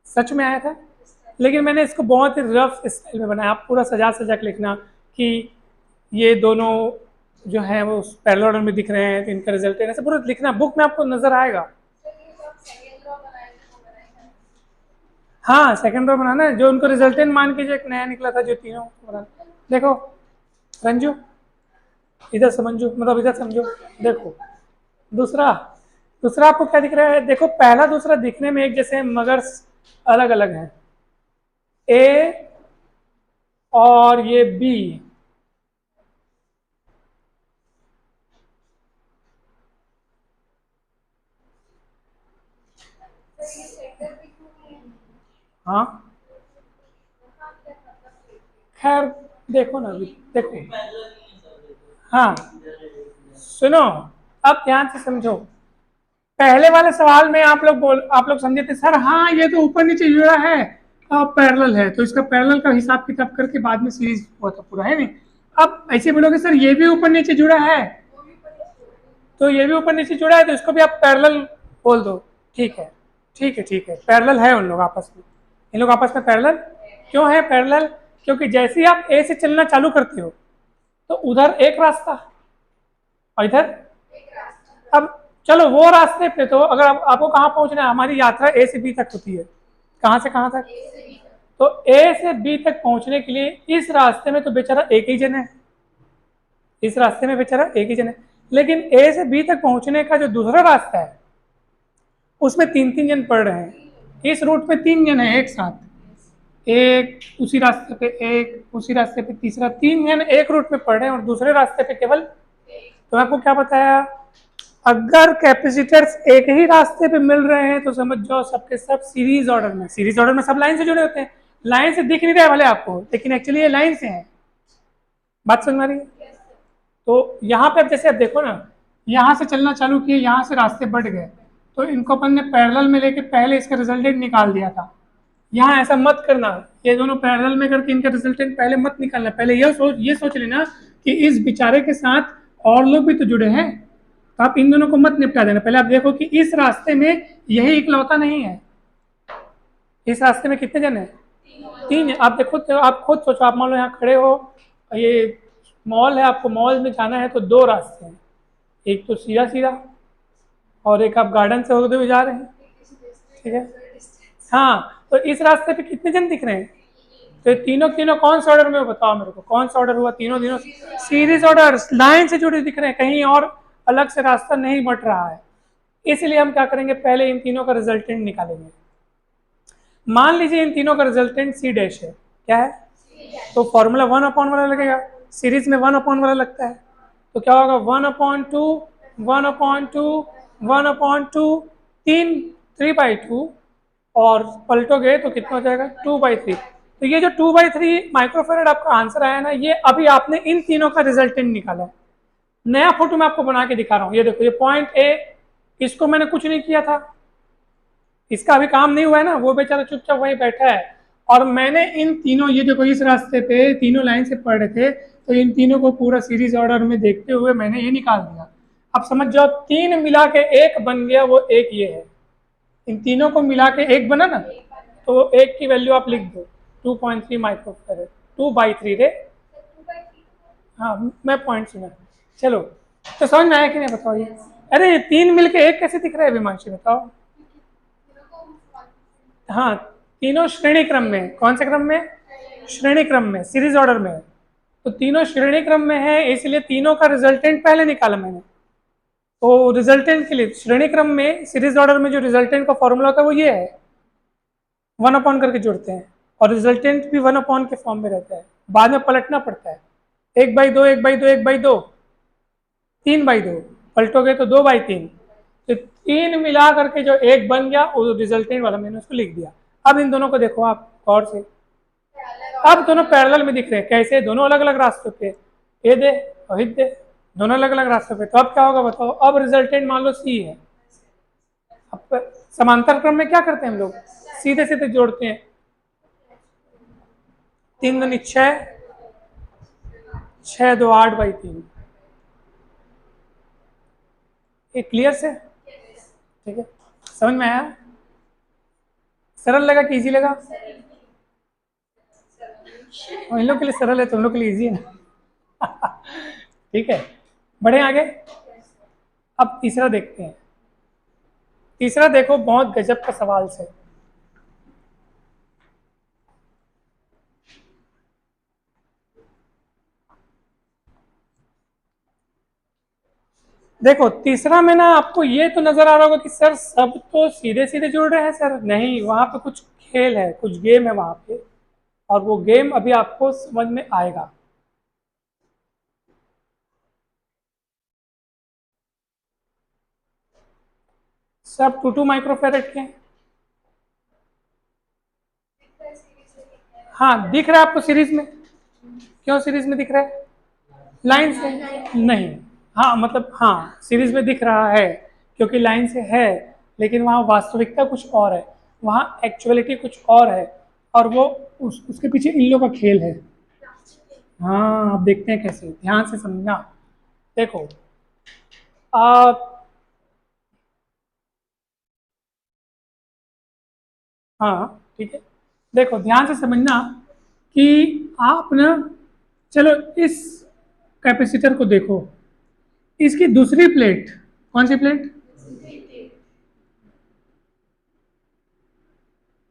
सच में आया था, लेकिन मैंने इसको बहुत ही रफ स्टाइल में बनाया। आप पूरा सजा सजा के लिखना कि ये दोनों जो है वो पैरेलल ऑर्डर में दिख रहे हैं, तो इनका रिजल्ट ऐसे पूरा लिखना, बुक में आपको नजर आएगा। हाँ, सेकंड रो बनाना है, जो उनको रिजल्टेंट मान के जो एक नया निकला था, जो तीनों बनाना। देखो रंजू, इधर समझो, मतलब इधर समझो, देखो दूसरा आपको क्या दिख रहा है? देखो पहला दूसरा दिखने में एक जैसे हैं, मगर अलग अलग हैं। ए और ये बी, हाँ खैर देखो ना, देखो, हाँ सुनो, अब ध्यान से समझो। पहले वाले सवाल में आप लोग समझे थे सर, हाँ ये तो ऊपर नीचे जुड़ा है, पैरेलल है, तो इसका पैरेलल का हिसाब किताब करके बाद में सीरीज हुआ था पूरा, है नहीं? अब ऐसे बोलोगे सर ये भी ऊपर नीचे जुड़ा है, तो ये भी ऊपर नीचे जुड़ा है, तो इसको भी आप पैरेलल बोल दो। ठीक है, ठीक है, ठीक है, पैरेलल है उन लोग आपस में, इन लोग आपस में पैरेलल। क्यों है पैरेलल? क्योंकि जैसे ही आप ए से चलना चालू करते हो तो उधर एक रास्ता और इधर, अब चलो वो रास्ते पे, तो अगर आपको कहाँ पहुंचना है, हमारी यात्रा ए से बी तक होती है, कहाँ से कहाँ तक? तो ए से बी तक पहुंचने के लिए इस रास्ते में तो बेचारा एक ही जन है, इस रास्ते में बेचारा एक ही जन है, लेकिन ए से बी तक पहुंचने का जो दूसरा रास्ता है उसमें 3 3 जन पड़ रहे हैं। इस रूट पे 3 जन है एक साथ, एक उसी रास्ते पे, एक उसी रास्ते पे, तीसरा, 3 यानी एक रूट में पढ़ रहे हैं और दूसरे रास्ते पे केवल। तो आपको क्या बताया, अगर कैपेसिटर्स एक ही रास्ते पे मिल रहे हैं तो समझ जाओ सबके सब सीरीज ऑर्डर में। सीरीज ऑर्डर में सब लाइन से जुड़े होते हैं। लाइन से दिख नहीं रहा है भले आपको, लेकिन एक्चुअली ये लाइन से है। बात समझ में आ रही है? तो यहाँ पे अब जैसे अब देखो ना, यहाँ से चलना चालू किए, यहाँ से रास्ते बढ़ गए, तो इनको अपन ने पैरेलल में लेके पहले इसका रिजल्टेंट निकाल दिया था। यहाँ ऐसा मत करना, ये दोनों पैरेलल में करके इनका रिजल्टेंट पहले मत निकालना। पहले ये सोच लेना कि इस बेचारे के साथ और लोग भी तो जुड़े हैं, तो आप इन दोनों को मत निपटा देना। पहले आप देखो कि इस रास्ते में यही इकलौता नहीं है। इस रास्ते में कितने जन हैं? 3 है। आप देखो, तो आप खुद सोचो, आप मान लो यहाँ खड़े हो, ये मॉल है, आपको मॉल में जाना है तो 2 रास्ते हैं, एक तो सीधा सीधा और एक आप गार्डन से होते हुए जा रहे हैं, ठीक है। हाँ, तो इस रास्ते पे कितने जन दिख रहे हैं? तो तीनों कौन सा ऑर्डर में, बताओ मेरे को कौन सा ऑर्डर हुआ? तीनों सीरीज ऑर्डर, लाइन से जुड़े दिख रहे हैं, कहीं और अलग से रास्ता नहीं बट रहा है। इसलिए हम क्या करेंगे, पहले इन तीनों का रिजल्टेंट निकालेंगे। मान लीजिए इन तीनों का रिजल्टेंट सी डैश है, क्या है? तो फॉर्मूला 1 वाला लगेगा, सीरीज में 1 वाला लगता है, तो क्या होगा 1/2 1/2 1/2 3/2 और पलटोगे तो कितना हो जाएगा 2/3। तो ये जो 2/3 माइक्रोफेरेड आपका आंसर आया ना, ये अभी आपने इन तीनों का रिजल्टेंट निकाला है। नया फोटो मैं आपको बना के दिखा रहा हूँ, ये देखो, ये पॉइंट ए, इसको मैंने कुछ नहीं किया था, इसका अभी काम नहीं हुआ है ना, वो बेचारा चुपचाप वहीं बैठा है। और मैंने इन तीनों, ये देखो इस रास्ते पे तीनों लाइन से पढ़ रहे थे, तो इन तीनों को पूरा सीरीज ऑर्डर में देखते हुए मैंने ये निकाल दिया। अब समझ जाओ 3 मिला के 1 बन गया, वो 1 ये है। इन तीनों को मिला के 1 बना ना, तो 1 की वैल्यू आप लिख दो 2.3 माइक्रोफेरेड। 2/3 रे, हाँ मैं पॉइंट सुना। चलो, तो समझ में आया कि नहीं बताओ? ये अरे 3 मिल के 1 कैसे दिख रहा है विमांशी, बताओ? हाँ, तीनों श्रेणी क्रम में। कौन से क्रम में? श्रेणी क्रम में, सीरीज ऑर्डर में। तो तीनों श्रेणी क्रम में है, इसलिए तीनों का रिजल्टेंट पहले निकाला मैंने। तो रिजल्टेंट के लिए श्रेणी क्रम में, सीरीज ऑर्डर में जो रिजल्टेंट का फॉर्मूला होता है वो ये है, 1 करके जोड़ते हैं, और रिजल्टेंट भी 1 के फॉर्म में रहता है, बाद में पलटना पड़ता है। 1/2 1/2 1/2 3/2 पलटोगे तो 2/3। तो 3 मिला करके जो 1 बन गया, वो रिजल्टेंट वाला मैंने उसको लिख दिया। अब इन दोनों को देखो आप गौर से, अब दोनों पैरेलल में दिख रहे हैं। कैसे? दोनों अलग अलग रास्तों पे, ये दे और दे, दोनों अलग अलग रास्तों पे। तो अब क्या होगा बताओ? अब रिजल्टेंट मान लो सी है। अब समांतर क्रम में क्या करते हैं हम लोग? सीधे सीधे जोड़ते हैं। 3 दूनी 6, 6 2 8/3। ये क्लियर से? ठीक है, समझ में आया? सरल लगा कि इजी लगा? इन लोग के लिए सरल है, तुम लोग के लिए इजी है ना? ठीक है, बढ़े आगे। अब तीसरा देखते हैं। तीसरा देखो, बहुत गजब का सवाल से। देखो तीसरा में ना, आपको ये तो नजर आ रहा होगा कि सर सब तो सीधे सीधे जुड़ रहे हैं। सर नहीं, वहां पे कुछ खेल है, कुछ गेम है वहां पे, और वो गेम अभी आपको समझ में आएगा। सब 2 माइक्रोफेरेड के। हाँ, दिख रहा है आपको सीरीज में? क्यों सीरीज में दिख रहा है? लाइन से नहीं। हाँ मतलब, हाँ सीरीज में दिख रहा है क्योंकि लाइन से है, लेकिन वहाँ वास्तविकता कुछ और है, वहाँ एक्चुअलिटी कुछ और है, और वो उसके पीछे इन लोगों का खेल है। हाँ, आप देखते हैं कैसे, ध्यान से समझना। देखो आप, हाँ ठीक है, देखो ध्यान से समझना कि आप ना, चलो इस कैपेसिटर को देखो, इसकी दूसरी प्लेट, कौन सी प्लेट?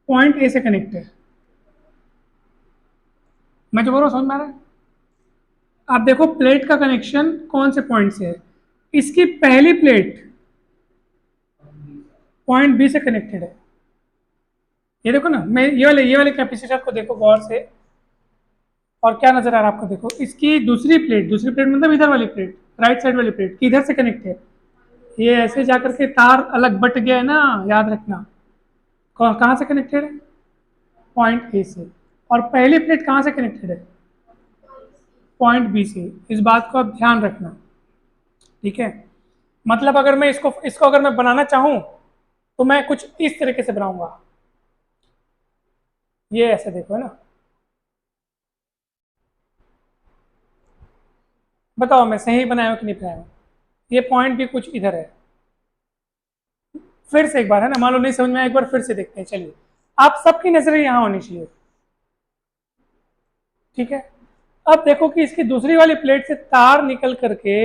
पॉइंट ए से कनेक्ट है। मैं जो बोल रहा हूँ समझ में आ रहा है? आप देखो प्लेट का कनेक्शन कौन से पॉइंट से है। इसकी पहली प्लेट पॉइंट बी से कनेक्टेड है, ये देखो ना, मैं ये वाले कैपेसिटर को देखो गौर से, और क्या नजर आ रहा है आपको? देखो इसकी दूसरी प्लेट मतलब इधर वाली प्लेट, राइट साइड वाली प्लेट की इधर से कनेक्ट है। ये ऐसे जाकर के तार अलग बट गया है ना, याद रखना। कहाँ से कनेक्टेड है? पॉइंट ए से। और पहली प्लेट कहाँ से कनेक्टेड है? पॉइंट बी से। इस बात को आप ध्यान रखना, ठीक है? मतलब अगर मैं इसको इसको अगर मैं बनाना चाहूं तो मैं कुछ इस तरीके से बनाऊंगा। ये ऐसे देखो, है ना? बताओ मैं सही बनाया हूं कि नहीं बनाया हूं? ये पॉइंट भी कुछ इधर है। फिर से एक बार, है ना, मान लो नहीं समझ में आया, एक बार फिर से देखते हैं। चलिए, आप सबकी नजरें यहां होनी चाहिए, ठीक है? अब देखो कि इसकी दूसरी वाली प्लेट से तार निकल करके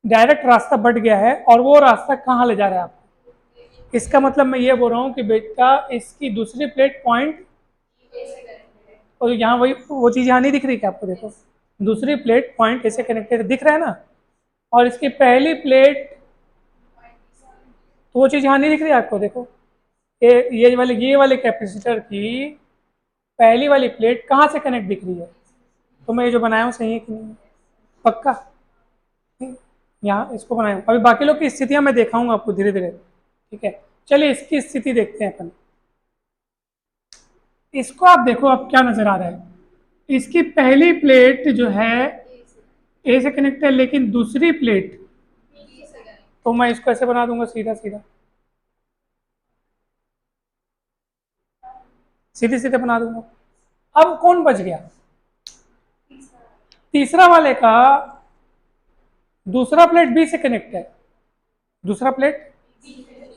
डायरेक्ट रास्ता बट गया है, और वो रास्ता कहाँ ले जा रहा है आपको? इसका मतलब मैं ये बोल रहा हूँ कि बेटा इसकी दूसरी प्लेट पॉइंट, और यहाँ वही वो चीज़ यहाँ नहीं दिख रही क्या आपको? देखो दूसरी प्लेट पॉइंट ऐसे कनेक्टेड दिख रहा है ना, और इसकी पहली प्लेट, तो वो चीज़ यहाँ नहीं दिख रही है आपको? देखो ये वाले कैपेसिटर की पहली वाली प्लेट कहाँ से कनेक्ट दिख रही है? तो मैं ये जो बनाया हूँ सही है कि नहीं? पक्का? यहाँ इसको बनाया हूँ। अभी बाकी लोग की स्थितियाँ मैं दिखाऊंगा आपको धीरे धीरे, ठीक है? चलिए इसकी स्थिति देखते हैं अपन। इसको आप देखो, अब क्या नजर आ रहा है? इसकी पहली प्लेट जो है ए से कनेक्ट है, लेकिन दूसरी प्लेट, तो मैं इसको ऐसे बना दूंगा सीधा सीधा, सीधे सीधे बना दूंगा। अब कौन बच गया? तीसरा वाले का दूसरा प्लेट बी से कनेक्ट है, दूसरा प्लेट,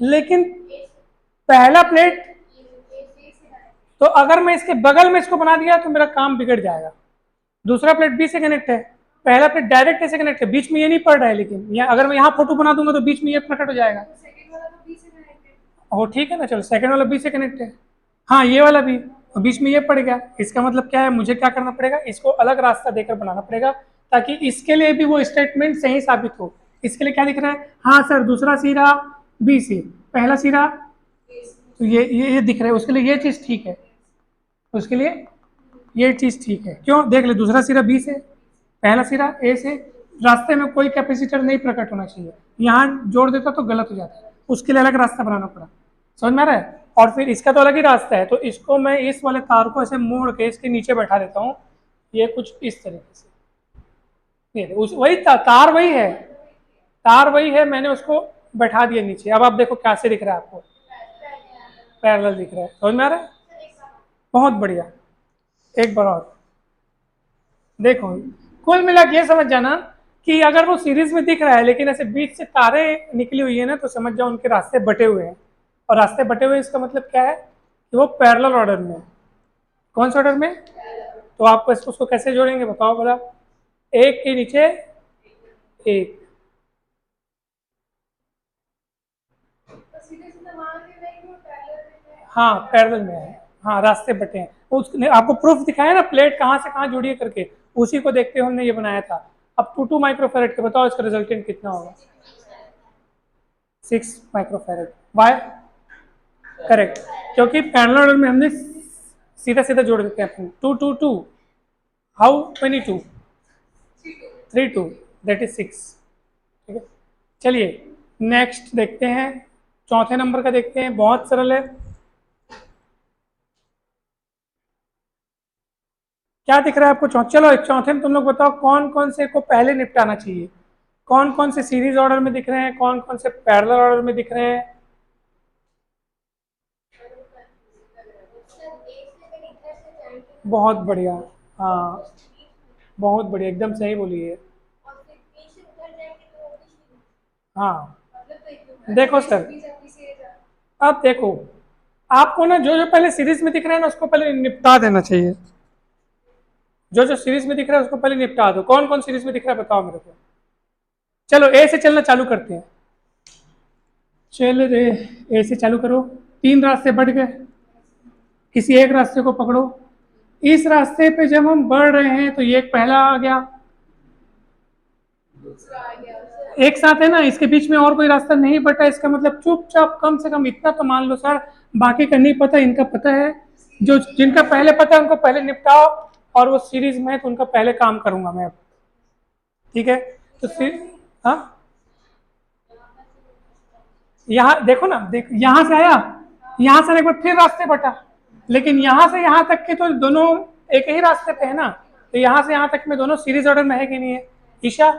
लेकिन पहला प्लेट, तो अगर मैं इसके बगल में इसको बना दिया तो मेरा काम बिगड़ जाएगा। दूसरा प्लेट बी से कनेक्ट है, पहला प्लेट डायरेक्ट ए से कनेक्ट है, बीच में ये नहीं पड़ रहा है, लेकिन अगर मैं यहाँ फोटो बना दूंगा तो बीच में ये प्रकट हो जाएगा। ओ ठीक है ना, चलो सेकंड वाला बी से कनेक्ट है, हाँ ये वाला भी, और बीच में ये पड़ गया। इसका मतलब क्या है? मुझे क्या करना पड़ेगा? इसको अलग रास्ता देकर बनाना पड़ेगा, ताकि इसके लिए भी वो स्टेटमेंट सही साबित हो। इसके लिए क्या दिख रहा है? हाँ सर, दूसरा सिरा बी से, पहला सिरा, तो ये दिख रहा है, उसके लिए ये चीज़ ठीक है, उसके लिए ये चीज़ ठीक है। क्यों? देख ले, दूसरा सिरा बी से, पहला सिरा ए से, रास्ते में कोई कैपेसिटर नहीं प्रकट होना चाहिए। यहाँ जोड़ देता तो गलत हो जाता है, उसके लिए अलग रास्ता बनाना पड़ा। समझ में आ रहा है? और फिर इसका तो अलग ही रास्ता है, तो इसको मैं इस वाले तार को ऐसे मोड़ के इसके नीचे बैठा देता हूँ, ये कुछ इस तरीके से। ये वही तार वही है, तार वही है, मैंने उसको बैठा दिया नीचे। अब आप देखो कैसे दिख रहा है आपको? पैरेलल दिख रहा है। समझ में आ रहा है? बहुत बढ़िया। एक बार और देखो, कुल मिला के ये समझ जाना कि अगर वो सीरीज में दिख रहा है लेकिन ऐसे बीच से तारें निकली हुई है ना, तो समझ जाओ उनके रास्ते बटे हुए हैं। और रास्ते बटे हुए इसका मतलब क्या है? कि वो पैरेलल ऑर्डर में है। कौन से ऑर्डर में? तो आपको उसको कैसे जोड़ेंगे बताओ बोला? एक के नीचे एक। हाँ पैरेलल में है, हाँ रास्ते बटे हैं। उसने आपको प्रूफ दिखाया ना, प्लेट कहाँ से कहाँ जुड़ी है करके, उसी को देखते हुए हमने ये बनाया था। अब 2 माइक्रोफेरेड के बताओ इसका रिजल्टेंट कितना होगा? 6 माइक्रोफेरेड। वाई? करेक्ट, क्योंकि पैरेलल ऑर्डर में हमने सीधा सीधा जोड़ देते हैं अपन। 2 2 2, हाउ मेनी 2? 3 2, that is 6। ठीक है, चलिए नेक्स्ट देखते हैं, चौथे नंबर का देखते हैं, बहुत सरल है। क्या दिख रहा है आपको? चलो चौथे में तुम लोग बताओ कौन कौन से को पहले निपटाना चाहिए, कौन कौन से सीरीज ऑर्डर में दिख रहे हैं, कौन कौन से पैरेलल ऑर्डर में दिख रहे हैं? बहुत बढ़िया, हाँ बहुत बढ़िया, एकदम सही बोली है। हाँ देखो सर, अब देखो आपको ना जो जो पहले सीरीज में दिख रहा है ना उसको पहले निपटा देना चाहिए। जो जो सीरीज में दिख रहा है उसको पहले निपटा दो। कौन कौन सीरीज में दिख रहा है बताओ मेरे को? चलो ए से चलना चालू करते हैं। चल रे, ए से चालू करो। 3 रास्ते बढ़ गए, किसी एक रास्ते को पकड़ो। इस रास्ते पे जब हम बढ़ रहे हैं तो ये एक पहला आ गया, एक साथ है ना, इसके बीच में और कोई रास्ता नहीं बटा, इसका मतलब चुपचाप कम से कम इतना तो मान लो सर, बाकी का नहीं पता, इनका पता है। जो जिनका पहले पता है उनको पहले निपटाओ, और वो सीरीज में है तो उनका पहले काम करूंगा मैं अब। ठीक है, तो फिर हाँ, यहाँ देखो ना, देख यहाँ से आया, यहाँ से एक बार फिर रास्ते बटा, लेकिन यहाँ से यहाँ तक के तो दोनों एक ही रास्ते पे है ना, तो यहाँ से यहाँ तक में दोनों सीरीज ऑर्डर में है कि नहीं है। ईशा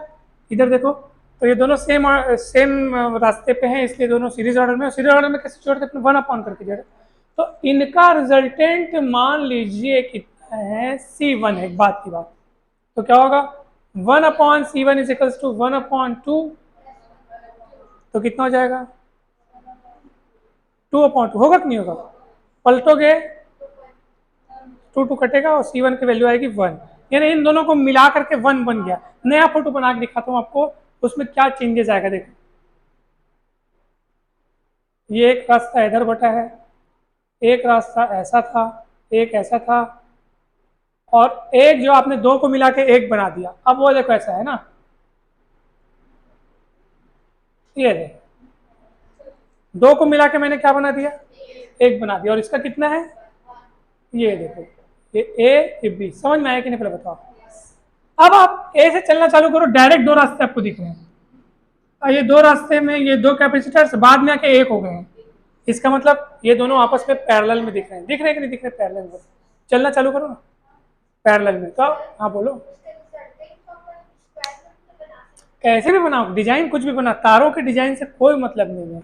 इधर देखो, तो ये दोनों सेम सेम रास्ते पे हैं, इसलिए दोनों सीरीज ऑर्डर में। सीरीज ऑर्डर में कैसे जोड़ते हैं, वन अपॉन करके जोड़े, तो इनका रिजल्टेंट मान लीजिए कितना है, C1 है, एक बात की बात, तो क्या होगा 1/C1 इज इक्वल्स टू 1/2, तो कितना हो जाएगा 2/2, होगा कि नहीं होगा, पलटोगे 2 कटेगा और C1 की वैल्यू आएगी 1, यानी इन दोनों को मिला करके 1 बन गया। नया फोटो बना के दिखाता हूँ आपको, उसमें क्या चेंजेस आएगा देखो। ये एक रास्ता इधर बटा है, एक रास्ता ऐसा था, एक ऐसा था, और एक जो आपने दो को मिला के एक बना दिया। अब वो देखो ऐसा है ना, ये देखो दो को मिला के मैंने क्या बना दिया, एक बना दिया, और इसका कितना है, ये देखो, ये ए ये बी, समझ में आया कि नहीं पहले बताओ। अब आप ए से चलना चालू करो, डायरेक्ट दो रास्ते आपको दिख रहे हैं, और ये दो रास्ते में ये दो कैपेसिटर्स बाद में आके एक हो गए हैं, इसका मतलब ये दोनों आपस में पैरेलल में दिख रहे हैं, दिख रहे हैं कि नहीं दिख रहे, पैरेलल में चलना चालू करो ना, पैरेलल में। तो हाँ बोलो, कैसे भी बनाओ डिजाइन, कुछ भी बना, तारों के डिजाइन से कोई मतलब नहीं है,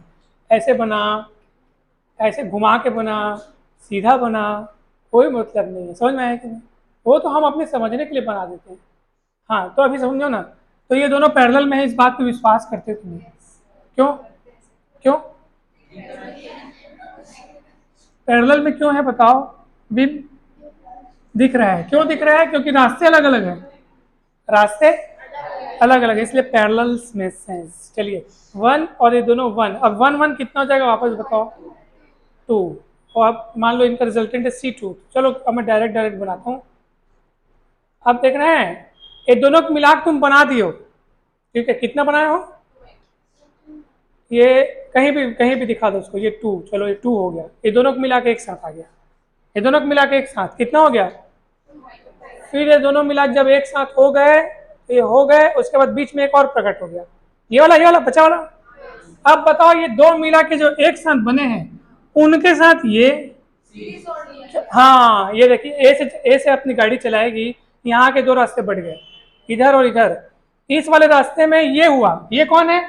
ऐसे बना, ऐसे घुमा के बना, सीधा बना, कोई मतलब नहीं है, समझ में आया कि नहीं, वो तो हम अपने समझने के लिए बना देते हैं। हाँ तो अभी समझो ना, तो ये दोनों पैरेलल में है, इस बात पे विश्वास करते हो कि नहीं, क्यों क्यों पैरेलल में क्यों है बताओ, बिन दिख रहा है, क्यों दिख रहा है, क्योंकि रास्ते अलग अलग हैं, रास्ते अलग अलग है, इसलिए पैरेलल में सेंस। चलिए 1 और ये दोनों 1, अब 1 1 कितना हो जाएगा वापस बताओ 2, और अब मान लो इनका रिजल्टेंट है C2। चलो अब मैं डायरेक्ट डायरेक्ट बनाता हूँ। अब देख रहे हैं ये दोनों को मिला तुम बना दियो, ठीक है, कितना बनाए हो, ये कहीं भी दिखा दो उसको, ये 2, चलो ये 2 हो गया, ये दोनों को मिला के एक साथ आ गया, ये दोनों को मिला के एक साथ कितना हो गया, फिर ये दोनों मिला जब एक साथ हो गए, ये हो गए, उसके बाद बीच में एक और प्रकट हो गया, ये वाला बचा वाला। अब बताओ ये दो मिला के जो एक साथ बने हैं, उनके साथ ये, हाँ ये देखिए ए से अपनी गाड़ी चलाएगी, यहाँ के दो रास्ते बढ़ गए, इधर और इधर, इस वाले रास्ते में ये हुआ, ये कौन है,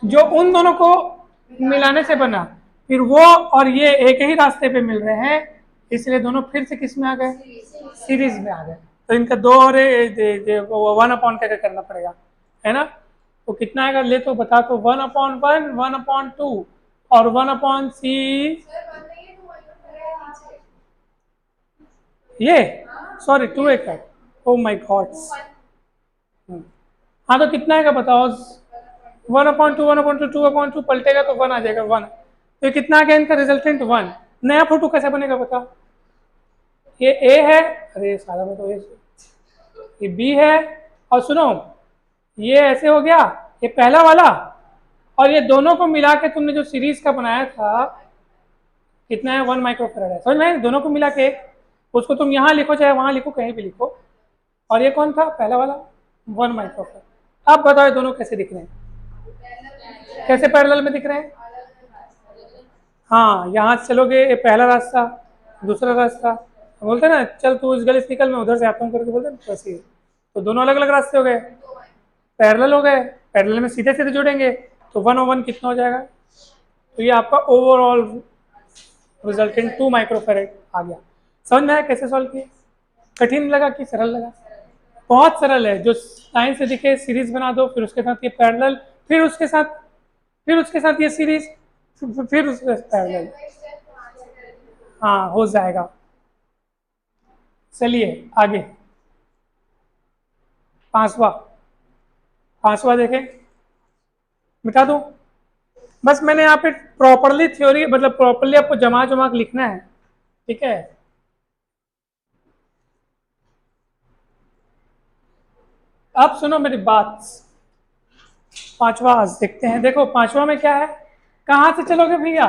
जो उन दोनों को मिलाने से बना, फिर वो और ये एक ही रास्ते पे मिल रहे हैं, इसलिए दोनों फिर से किस में आ गए, सीरीज में आ गए, तो इनका दो और 1/1 करना पड़ेगा, है ना, तो कितना आएगा ले तो बता, तो 1/1 1/2 और 1/C, ये सॉरी 2 एक है, ओ माय गॉड। हाँ तो कितना आएगा बताओ, 1/2 1/2 2/2 पलटेगा तो 1 आ जाएगा 1, तो कितना आ गया इनका रिजल्टेंट 1। नया फोटो कैसे बनेगा बताओ, ये ए है, अरे सारा में तो ये बी है, और सुनो ये ऐसे हो गया, ये पहला वाला, और ये दोनों को मिला के तुमने जो सीरीज का बनाया था कितना है 1 माइक्रोफेराड है, समझ में, दोनों को मिला के उसको तुम यहाँ लिखो चाहे वहां लिखो कहीं भी लिखो, और ये कौन था पहला वाला 1 माइक्रोफेराड। अब बताओ ये दोनों कैसे दिख रहे हैं, कैसे पैरेलल में दिख रहे हैं, हाँ यहाँ से चलोगे ये पहला रास्ता, दूसरा रास्ता, बोलते ना चल तू इस गली से निकल मैं उधर से आता हूँ करके बोलते ना वैसे ही, तो दोनों अलग अलग रास्ते हो गए, पैरेलल हो गए, पैरेलल में सीधे सीधे जुड़ेंगे, तो 1/1 कितना हो जाएगा, तो ये आपका ओवरऑल रिजल्टेंट 2 माइक्रोफेरेड आ गया। समझ में आया कैसे सॉल्व किए, कठिन लगा कि सरल लगा, बहुत सरल है, जो लाइन से दिखे सीरीज बना दो, फिर उसके साथ ये पैरेलल, फिर उसके साथ ये सीरीज, फिर उसके पैरेलल, हाँ हो जाएगा। चलिए आगे पांचवा देखें, मिटा दो, बस मैंने यहाँ पे प्रॉपरली थ्योरी मतलब प्रॉपरली आपको जमा जमा के लिखना है, ठीक है। अब सुनो मेरी बात, पांचवा देखते हैं। देखो पांचवा में क्या है, कहाँ से चलोगे भैया,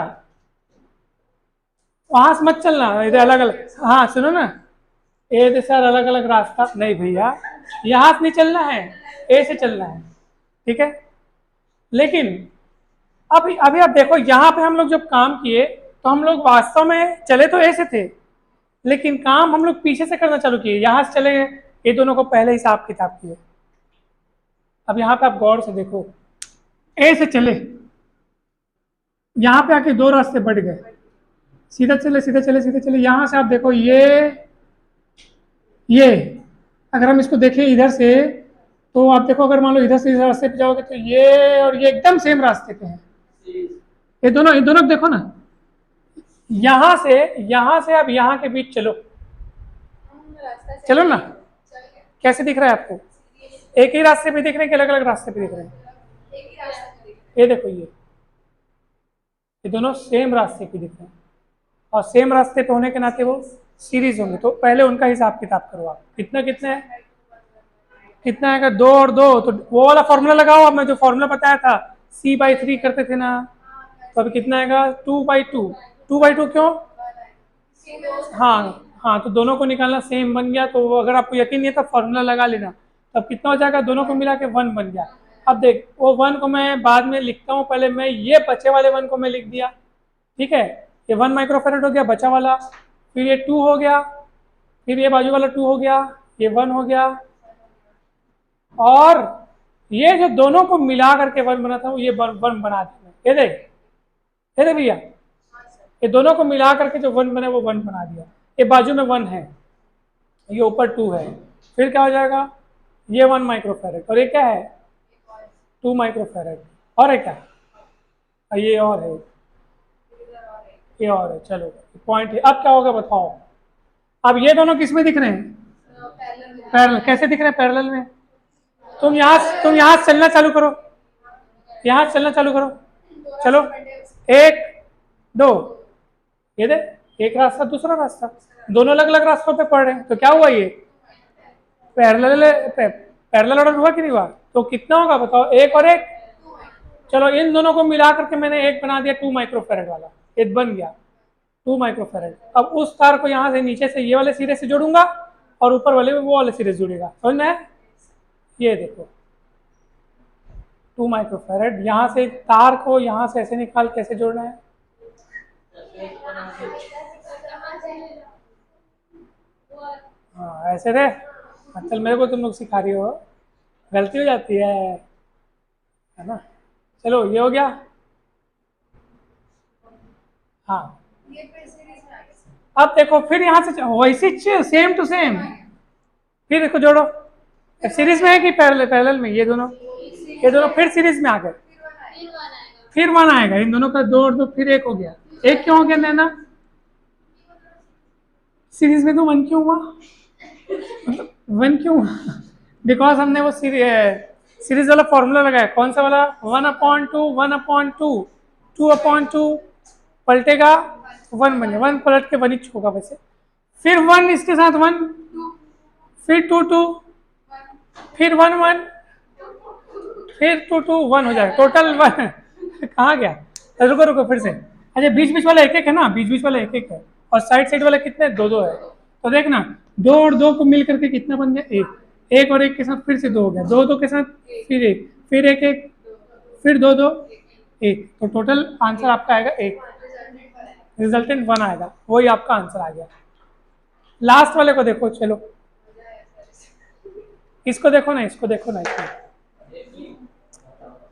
वहां से मत चलना, इधर अलग अलग। हाँ सुनो ना, ए से सर अलग अलग रास्ता नहीं भैया, यहाँ से नहीं चलना है, ए से चलना है, ठीक है। लेकिन अभी अभी आप देखो, यहाँ पे हम लोग जब काम किए तो हम लोग वास्तव में चले तो ए से थे, लेकिन काम हम लोग पीछे से करना चालू किए, यहाँ से चले गए, ये दोनों को पहले हिसाब किताब किए। अब यहाँ पे आप गौर से देखो, ए से चले, यहाँ पे आके दो रास्ते बढ़ गए, सीधा चले सीधा चले सीधे चले, यहाँ से आप देखो ये अगर हम इसको देखें इधर से, तो आप देखो अगर मान लो इधर से इस रास्ते पे जाओगे तो ये और ये एकदम सेम रास्ते पे हैं, ये दोनों देखो ना, यहाँ से अब यहाँ के बीच चलो, चलो ना, कैसे दिख रहा है आपको, एक ही रास्ते पे दिख रहे हैं कि अलग अलग रास्ते पे दिख रहे हैं, ये देखो ये दोनों सेम रास्ते पे दिख रहे हैं, और सेम रास्ते पे होने के नाते वो सीरीज होंगे, तो पहले उनका हिसाब किताब करो आप, कितना कितना है, कितना आएगा 2 और 2, तो वो वाला फॉर्मूला लगाओ, अब मैं जो फॉर्मूला बताया था C/3 करते थे ना, तो अभी कितना आएगा 2/2, 2/2 क्यों, हाँ हाँ, तो दोनों को निकालना सेम बन गया, तो अगर आपको यकीन नहीं है तो फॉर्मूला लगा लेना, तब कितना हो जाएगा, दोनों को मिला के 1 बन गया। अब देख वो 1 को मैं बाद में लिखता हूँ, पहले मैं ये बचे वाले 1 को मैं लिख दिया, ठीक है, ये 1 माइक्रोफेरेड हो गया बचा वाला, फिर ये 2 हो गया, फिर ये बाजू वाला 2 हो गया, ये 1 हो गया, और ये जो दोनों को मिला करके 1 बना था ये 1 बना देना, ये देख भैया, ये दोनों को मिला करके जो 1 बने वो 1 बना दिया, ये बाजू में 1 है, ये ऊपर 2 है, फिर क्या हो जाएगा, ये 1 माइक्रोफेरेड, और ये क्या है 2 माइक्रोफेरेड, और है क्या, ये और है, ये और है, चलो पॉइंट है। अब क्या होगा बताओ, अब ये दोनों किस में दिख रहे हैं, पैरेलल, कैसे दिख रहे हैं पैरेलल में, तुम यहाँ से चलना चालू करो, यहाँ से चलना चालू करो, चलो 1 2, ये दे, एक रास्ता दूसरा रास्ता, दोनों अलग अलग रास्तों पे पड़ रहे हैं, तो क्या हुआ, ये पैरेलल ऑर्डर हुआ कि नहीं हुआ, तो कितना होगा बताओ, 1 और 1, चलो इन दोनों को मिला करके मैंने एक बना दिया 2 माइक्रोफेरेड वाला, ये बन गया 2 माइक्रोफेरेड। अब उस तार को यहाँ से नीचे से ये वाले सिरे से जोड़ूंगा और ऊपर वाले वो वाले सिरे से जुड़ेगा, समझ में है, ये देखो 2 माइक्रोफेरेड, यहाँ से तार को यहाँ से ऐसे निकाल कैसे जोड़ना है, हाँ ऐसे रे, मतलब मेरे को तुम लोग सिखा रही हो, गलती हो जाती है ना, चलो ये हो गया, हाँ अब देखो फिर यहाँ से वैसे सेम टू सेम, फिर देखो जोड़ो, सीरीज में है कि पैरेलल में, ये दोनों फिर सीरीज में आ गए, फिर 1 आएगा, इन दोनों का 2 और 2 फिर 1 हो गया, 1 क्यों हो गया नैना, सीरीज में तो 1 क्यों हुआ, मतलब 1 क्यों हुआ, बिकॉज हमने वो सीरीज वाला फॉर्मूला लगाया, कौन सा वाला, 1/2 1/2, 2/2 पलटेगा 1 बने, 1 पलट के 1 ही होगा वैसे, फिर 1 इसके साथ 1, फिर 2 2, फिर 1 1, फिर 2 2 1 हो जाएगा, टोटल 1 कहाँ गया, रुको रुको फिर से, अच्छा बीच वाला एक एक है ना, बीच वाला एक एक है, और साइड वाला कितने 2 2 है, तो देखना 2 और 2 को मिल करके कितना बन गया 1, 1 और 1 के साथ फिर से 2 हो गया, 2 2 के साथ फिर 1, फिर 1 1, फिर 2 2 1, तो टोटल आंसर आपका आएगा 1, रिजल्टेंट 1 आएगा, वही आपका आंसर आ गया। लास्ट वाले को देखो, चलो इसको देखो ना, इसको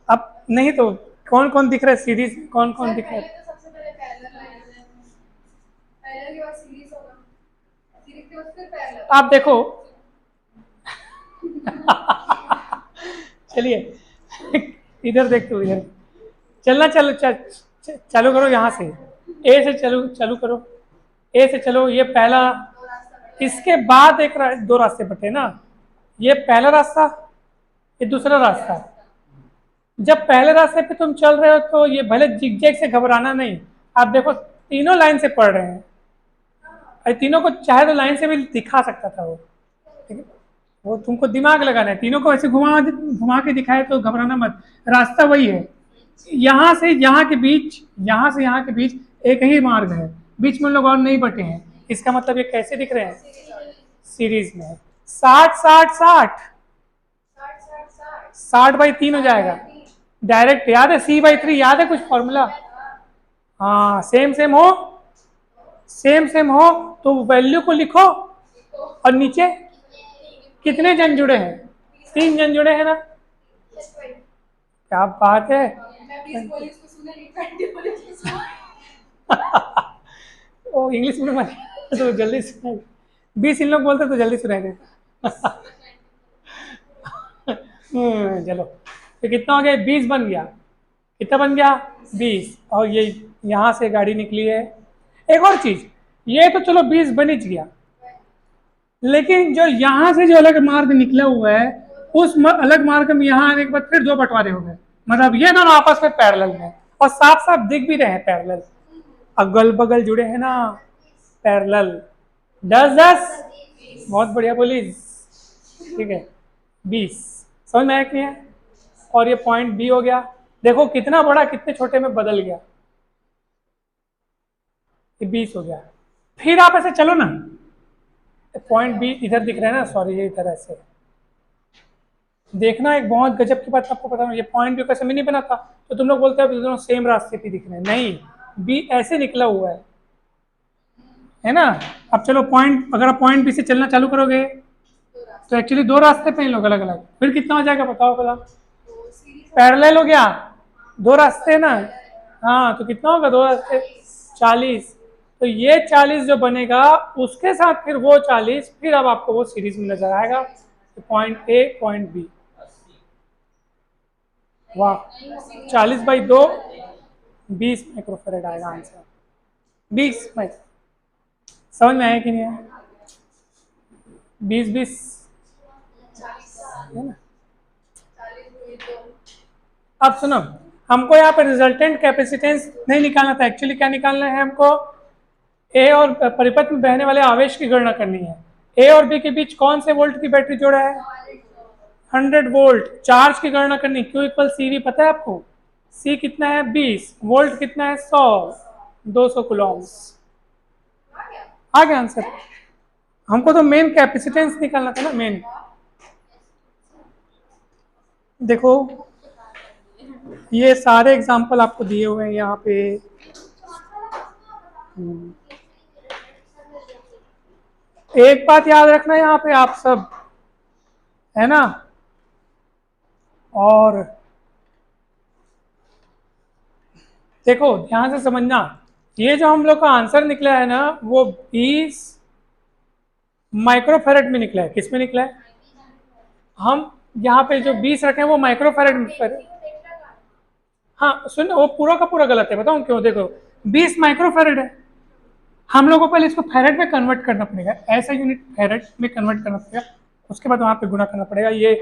अब नहीं तो कौन कौन दिख रहा है सीरीज, कौन कौन दिख रहा है, आप देखो चलिए इधर देखते हो, इधर चलना, चालू करो, यहाँ से ए से चालू करो, ए से चलो, ये पहला, इसके बाद एक 2 रास्ते बटे ना, ये पहला रास्ता, ये दूसरा रास्ता, जब पहले रास्ते पे तुम चल रहे हो तो ये भले जिगजैग से घबराना नहीं, आप देखो तीनों लाइन से पढ़ रहे हैं, तीनों को चाहे तो लाइन से भी दिखा सकता था वो, ठीक है, वो तुमको दिमाग लगाना है, तीनों को ऐसे घुमा घुमा के दिखाए तो घबराना मत। रास्ता वही है, यहाँ से यहाँ के बीच, यहाँ से यहाँ के बीच एक ही मार्ग है, बीच में लोग और नहीं बटे हैं। इसका मतलब ये कैसे दिख रहे हैं, सीरीज में। 60 60 60, 60/3 हो जाएगा डायरेक्ट। याद है C/3, याद है कुछ फॉर्मूला? हाँ, सेम सेम हो, सेम सेम हो तो वैल्यू को लिखो, और नीचे कितने जन जुड़े हैं, 3 जन जुड़े हैं ना। क्या बात है। ओ इंग्लिश में मत तो जल्दी सुनाई, 20 इन लोग बोलते तो जल्दी सुनाई देता। चलो, तो कितना हो गया, 20 बन गया। कितना बन गया, 20। और ये यहाँ से गाड़ी निकली है। एक और चीज, ये तो चलो 20 बन ही गया, लेकिन जो यहाँ से जो अलग मार्ग निकला हुआ है, उस अलग मार्ग में यहाँ आने के बाद फिर 2 बंटवारे हो गए। मतलब ये दोनों आपस में पैरेलल हैं, और साफ साफ दिख भी रहे हैं पैरेलल, अगल बगल जुड़े हैं ना, पैरेलल। 10 10, बहुत बढ़िया बोली। ठीक है, 20 समझ में आया कि है। और ये पॉइंट बी हो गया, देखो कितना बड़ा कितने छोटे में बदल गया, ये 20 हो गया। फिर आप ऐसे चलो ना, पॉइंट बी इधर दिख रहा है ना, सॉरी ये इधर ऐसे देखना। एक बहुत गजब की बात आपको पता है, ये पॉइंट बी कैसे में नहीं बना था, तो तुम लोग बोलते हैं दोनों सेम रास्ते पे दिख रहे हैं, नहीं, बी ऐसे निकला हुआ है ना। अब चलो पॉइंट, अगर आप पॉइंट बी से चलना चालू करोगे तो एक्चुअली 2 रास्ते पे इन लोग अलग अलग, फिर कितना हो जाएगा बताओ भला, पैरेलल हो गया, 2 रास्ते ना। हाँ तो कितना होगा 2 रास्ते, 40। तो ये 40 जो बनेगा, उसके साथ फिर वो 40, फिर अब आपको वो सीरीज में नजर आएगा, तो पॉइंट ए पॉइंट बी। वाह, 40/2, 20 माइक्रोफेरेड आएगा आंसर। 20 माइक्रो, समझ में आया कि नहीं आया? 20 20 है ना। अब सुनो, हमको यहाँ पे रिजल्टेंट कैपेसिटेंस नहीं निकालना था, एक्चुअली क्या निकालना है हमको, ए और परिपथ में बहने वाले आवेश की गणना करनी है। ए और बी के बीच कौन से वोल्ट की बैटरी जोड़ा है, 100 वोल्ट। चार्ज की गणना करनी, Q इक्वल CV पता है आपको, C कितना है 20, वोल्ट कितना है 100, 200 कुलॉम्स। आ गया आंसर। हमको तो मेन कैपेसिटेंस निकालना था ना, मेन। देखो ये सारे एग्जांपल आपको दिए हुए हैं यहाँ पे। एक बात याद रखना यहाँ पे आप सब, है ना, और देखो ध्यान से समझना, ये जो हम लोग का आंसर निकला है ना, वो 20 माइक्रोफेरेड में निकला है। किस में निकला है, हम यहाँ पे जो 20 रखे हैं वो माइक्रोफेरेड में। हाँ सुन, वो पूरा का पूरा गलत है, बताऊँ क्यों, देखो 20 माइक्रोफेरेड है, हम लोगों को पहले इसको फेरेड में कन्वर्ट करना पड़ेगा, ऐसा यूनिट फेरेड में कन्वर्ट करना पड़ेगा, उसके बाद वहाँ पे गुणा करना पड़ेगा। ये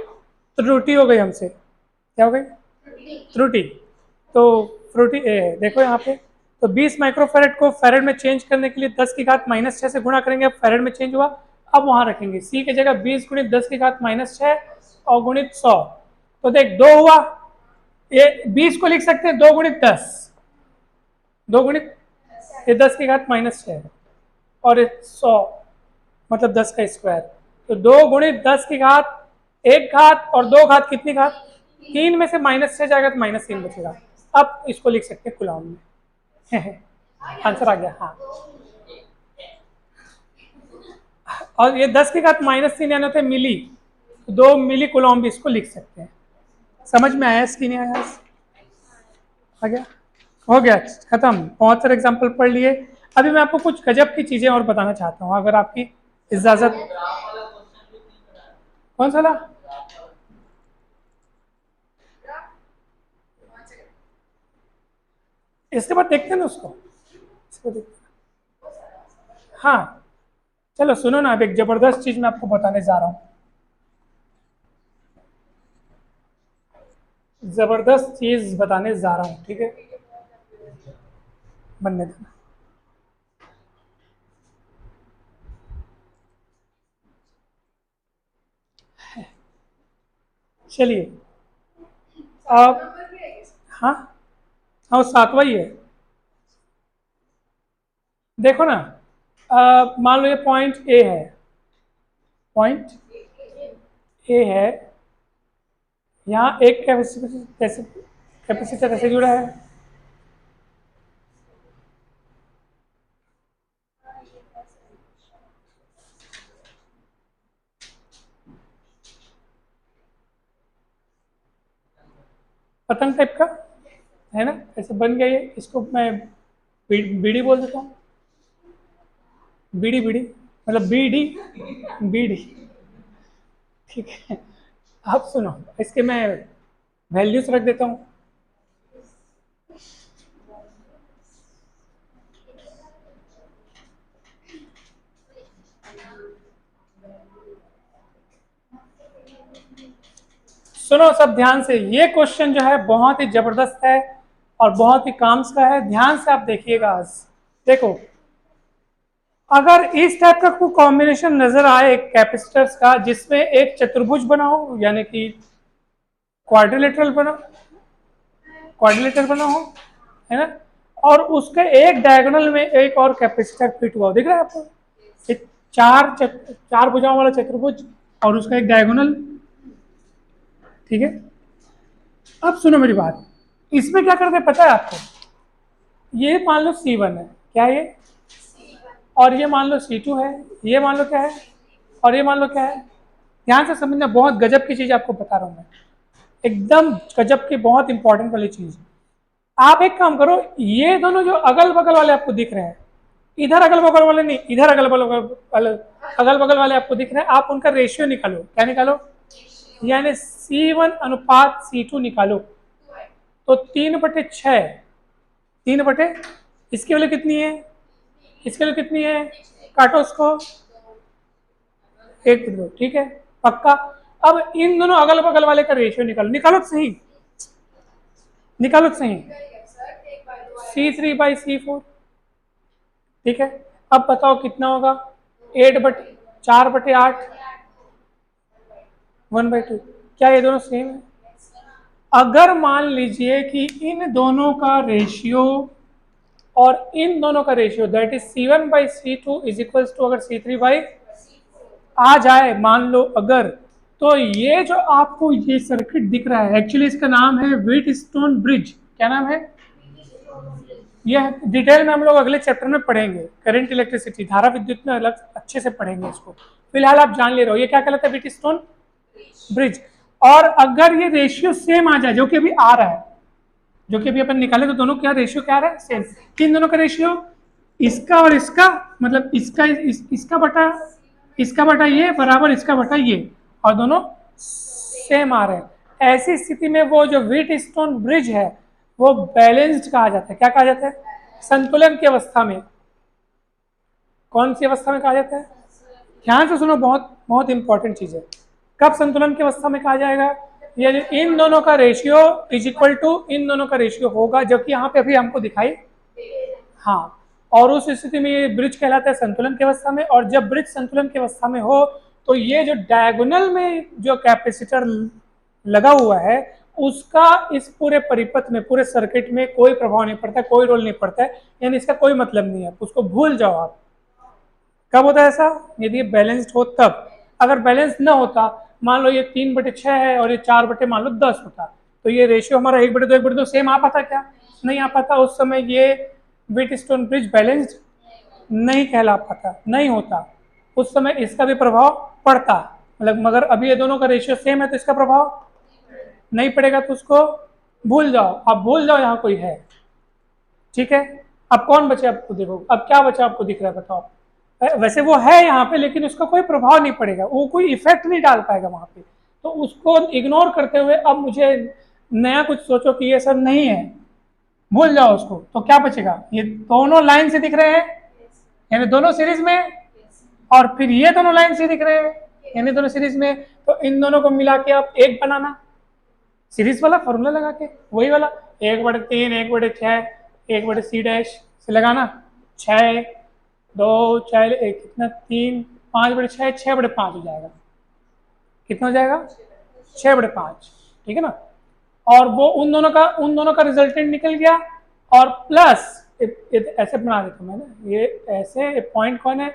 त्रुटि हो गई हमसे, क्या हो गई, त्रुटि। तो त्रुटि देखो यहाँ पे, तो 20 माइक्रोफेरेड को फेरेड में चेंज करने के लिए 10⁻⁻6 से गुणा करेंगे, अब फेरेड में चेंज हुआ, अब वहाँ रखेंगे सी की जगह 20 × 10⁻⁻6 और गुणित 100। तो देख 2 हुआ, ये 20 को लिख सकते हैं 2 × 10, 2 गुणित ये 10⁻⁻6 और 100 मतलब 10 का स्क्वायर, तो 2 × 10 1 घात और 2 घात कितनी घात, 3 में से -6 जाएगा तो -3 बचेगा। अब इसको लिख सकते हैं कुलॉम में। आंसर आ गया। हाँ, और ये 10⁻³ यानी होते मिली, 2 मिली कुलॉम भी इसको लिख सकते हैं। समझ में आया इसकी नहीं आया, आ गया, हो गया, खत्म। बहुत सारे एग्जाम्पल पढ़ लिए। अभी मैं आपको कुछ गजब की चीजें और बताना चाहता हूँ, अगर आपकी इजाजत। कौन सा ला, इसके बाद देखते हैं ना उसको, इसको देखते हैं। हाँ चलो सुनो ना, अब एक जबरदस्त चीज मैं आपको बताने जा रहा हूँ, जबरदस्त चीज बताने जा रहा हूँ, ठीक है, बनने देना। चलिए अब, हाँ हाँ वो सातवां ही है। देखो ना, मान लो ये पॉइंट ए है, पॉइंट ए है, यहाँ एक कैपेसिटर ऐसे जुड़ा है, पतंग टाइप का है ना, ऐसे बन गया ये। इसको मैं बीड़ी बोल देता हूँ, बीड़ी बीड़ी मतलब बीडी, बीडी। ठीक है, अब सुनो, इसके मैं वैल्यूज रख देता हूँ। सुनो सब ध्यान से, ये क्वेश्चन जो है बहुत ही जबरदस्त है और बहुत ही काम का है, ध्यान से आप देखिएगा। आज देखो, अगर इस टाइप का कोई कॉम्बिनेशन नजर आए कैपेसिटर्स का जिसमें एक चतुर्भुज बना हो, यानी कि क्वाड्रिलेटरल बना, क्वाड्रिलेटरल बना हो, है ना, और उसके एक डायगोनल में एक और कैपेसिटर फिट हुआ, दिख रहा है आपको? एक चार भुजाओं वाला चतुर्भुज और उसका एक डायगोनल। ठीक है, अब सुनो मेरी बात, इसमें क्या करते हैं पता है आपको? ये मान लो C1 है, क्या है ये, और ये मान लो C2 है, ये मान लो क्या है, और ये मान लो क्या है। ध्यान से समझना, बहुत गजब की चीज आपको बता रहा हूं मैं, एकदम गजब की, बहुत इंपॉर्टेंट वाली चीज। आप एक काम करो, ये दोनों जो अगल बगल वाले आपको दिख रहे हैं, इधर अगल बगल वाले नहीं, इधर अगल बगल वाले आपको दिख रहे हैं, आप उनका रेशियो निकालो। क्या निकालो? यानी C1 अनुपात C2 निकालो। तो 3/6, 3/, इसकी वैल्यू कितनी है, इसके लिए कितनी है, काटो उसको, 1/2। ठीक है, पक्का। अब इन दोनों अगल बगल वाले का रेशियो निकालो, निकालो तो सही, निकालो तो सही। C3/C4। ठीक है, अब बताओ कितना होगा, 4/8, 1/2। क्या ये दोनों सेम है? अगर मान लीजिए कि इन दोनों का रेशियो और इन दोनों का ratio that is C1/C2 is equals to, अगर C3 आ जाए मान लो अगर, तो ये जो आपको ये सर्किट दिख रहा है, एक्चुअली इसका नाम है व्हीटस्टोन ब्रिज। क्या नाम है? यह डिटेल में हम लोग अगले चैप्टर में पढ़ेंगे, करंट इलेक्ट्रिसिटी, धारा विद्युत में अलग अच्छे से पढ़ेंगे इसको। फिलहाल आप जान ले रहे हो ये क्या कहलाता है, व्हीटस्टोन ब्रिज। और अगर ये रेशियो सेम आ जाए, जो कि अभी आ रहा है, जो कि अभी अपन निकाले, तो दोनों क्या रेशियो क्या आ रहा है, सेम। किन दोनों का रेशियो, इसका और इसका, मतलब इसका बटा ये बराबर इसका बटा ये, और दोनों सेम आ रहे हैं। ऐसी स्थिति में वो जो व्हीटस्टोन ब्रिज है वो बैलेंस्ड कहा जाता है। क्या कहा जाता है? संतुलन की अवस्था में। कौन सी अवस्था में कहा जाता है? ध्यान से सुनो, बहुत बहुत इंपॉर्टेंट चीज है। कब संतुलन की अवस्था में कहा जाएगा? ये इन दोनों का रेशियो इज इक्वल टू इन दोनों का रेशियो होगा, जबकि यहाँ पे अभी हमको दिखाई, हाँ, और उस स्थिति में ये ब्रिज कहलाता है संतुलन की अवस्था में। और जब ब्रिज संतुलन की अवस्था में हो तो ये जो डायगोनल में जो कैपेसिटर लगा हुआ है उसका इस पूरे परिपथ में, पूरे सर्किट में कोई प्रभाव नहीं पड़ता, कोई रोल नहीं पड़ता है, यानी इसका कोई मतलब नहीं है, उसको भूल जाओ आप। कब होता है ऐसा? यदि बैलेंस्ड हो तब। अगर बैलेंस ना होता, मान लो ये 3/6 है और ये 4 मान लो 10 होता, तो ये रेशियो हमारा 1/2 1/2 सेम आ पाता क्या? नहीं आ पाता। उस समय ये व्हीटस्टोन ब्रिज बैलेंस्ड नहीं कहला पाता, नहीं होता। उस समय इसका भी प्रभाव पड़ता, मतलब मगर अभी ये दोनों का रेशियो सेम है तो इसका प्रभाव नहीं पड़ेगा, तो उसको भूल जाओ। आप भूल जाओ यहाँ कोई है। ठीक है, अब कौन बचे आपको, देखो अब क्या बचा आपको दिख रहा है, बताओ। वैसे वो है यहाँ पे, लेकिन उसका कोई प्रभाव नहीं पड़ेगा, वो कोई इफेक्ट नहीं डाल पाएगा वहां पे, तो उसको इग्नोर करते हुए अब मुझे नया कुछ सोचो कि ये सब नहीं है, भूल जाओ उसको। तो क्या बचेगा, ये दोनों लाइन से दिख रहे हैं, यानी दोनों सीरीज में, और फिर ये दोनों लाइन से दिख रहे हैं, यानी दोनों सीरीज में। तो इन दोनों को मिला के आप एक बनाना, सीरीज वाला फॉर्मूला लगा के, वही वाला 1/3, 1/6, 1/C' से लगाना, 6, 2, 4, 1 कितना, 3, 5/6, 6/5 हो जाएगा। कितना हो जाएगा? 6/5, ठीक है ना। और वो उन दोनों का रिजल्टेंट निकल गया, और प्लस ऐसे बना देता हूँ मैं ना, ये ऐसे पॉइंट कौन है,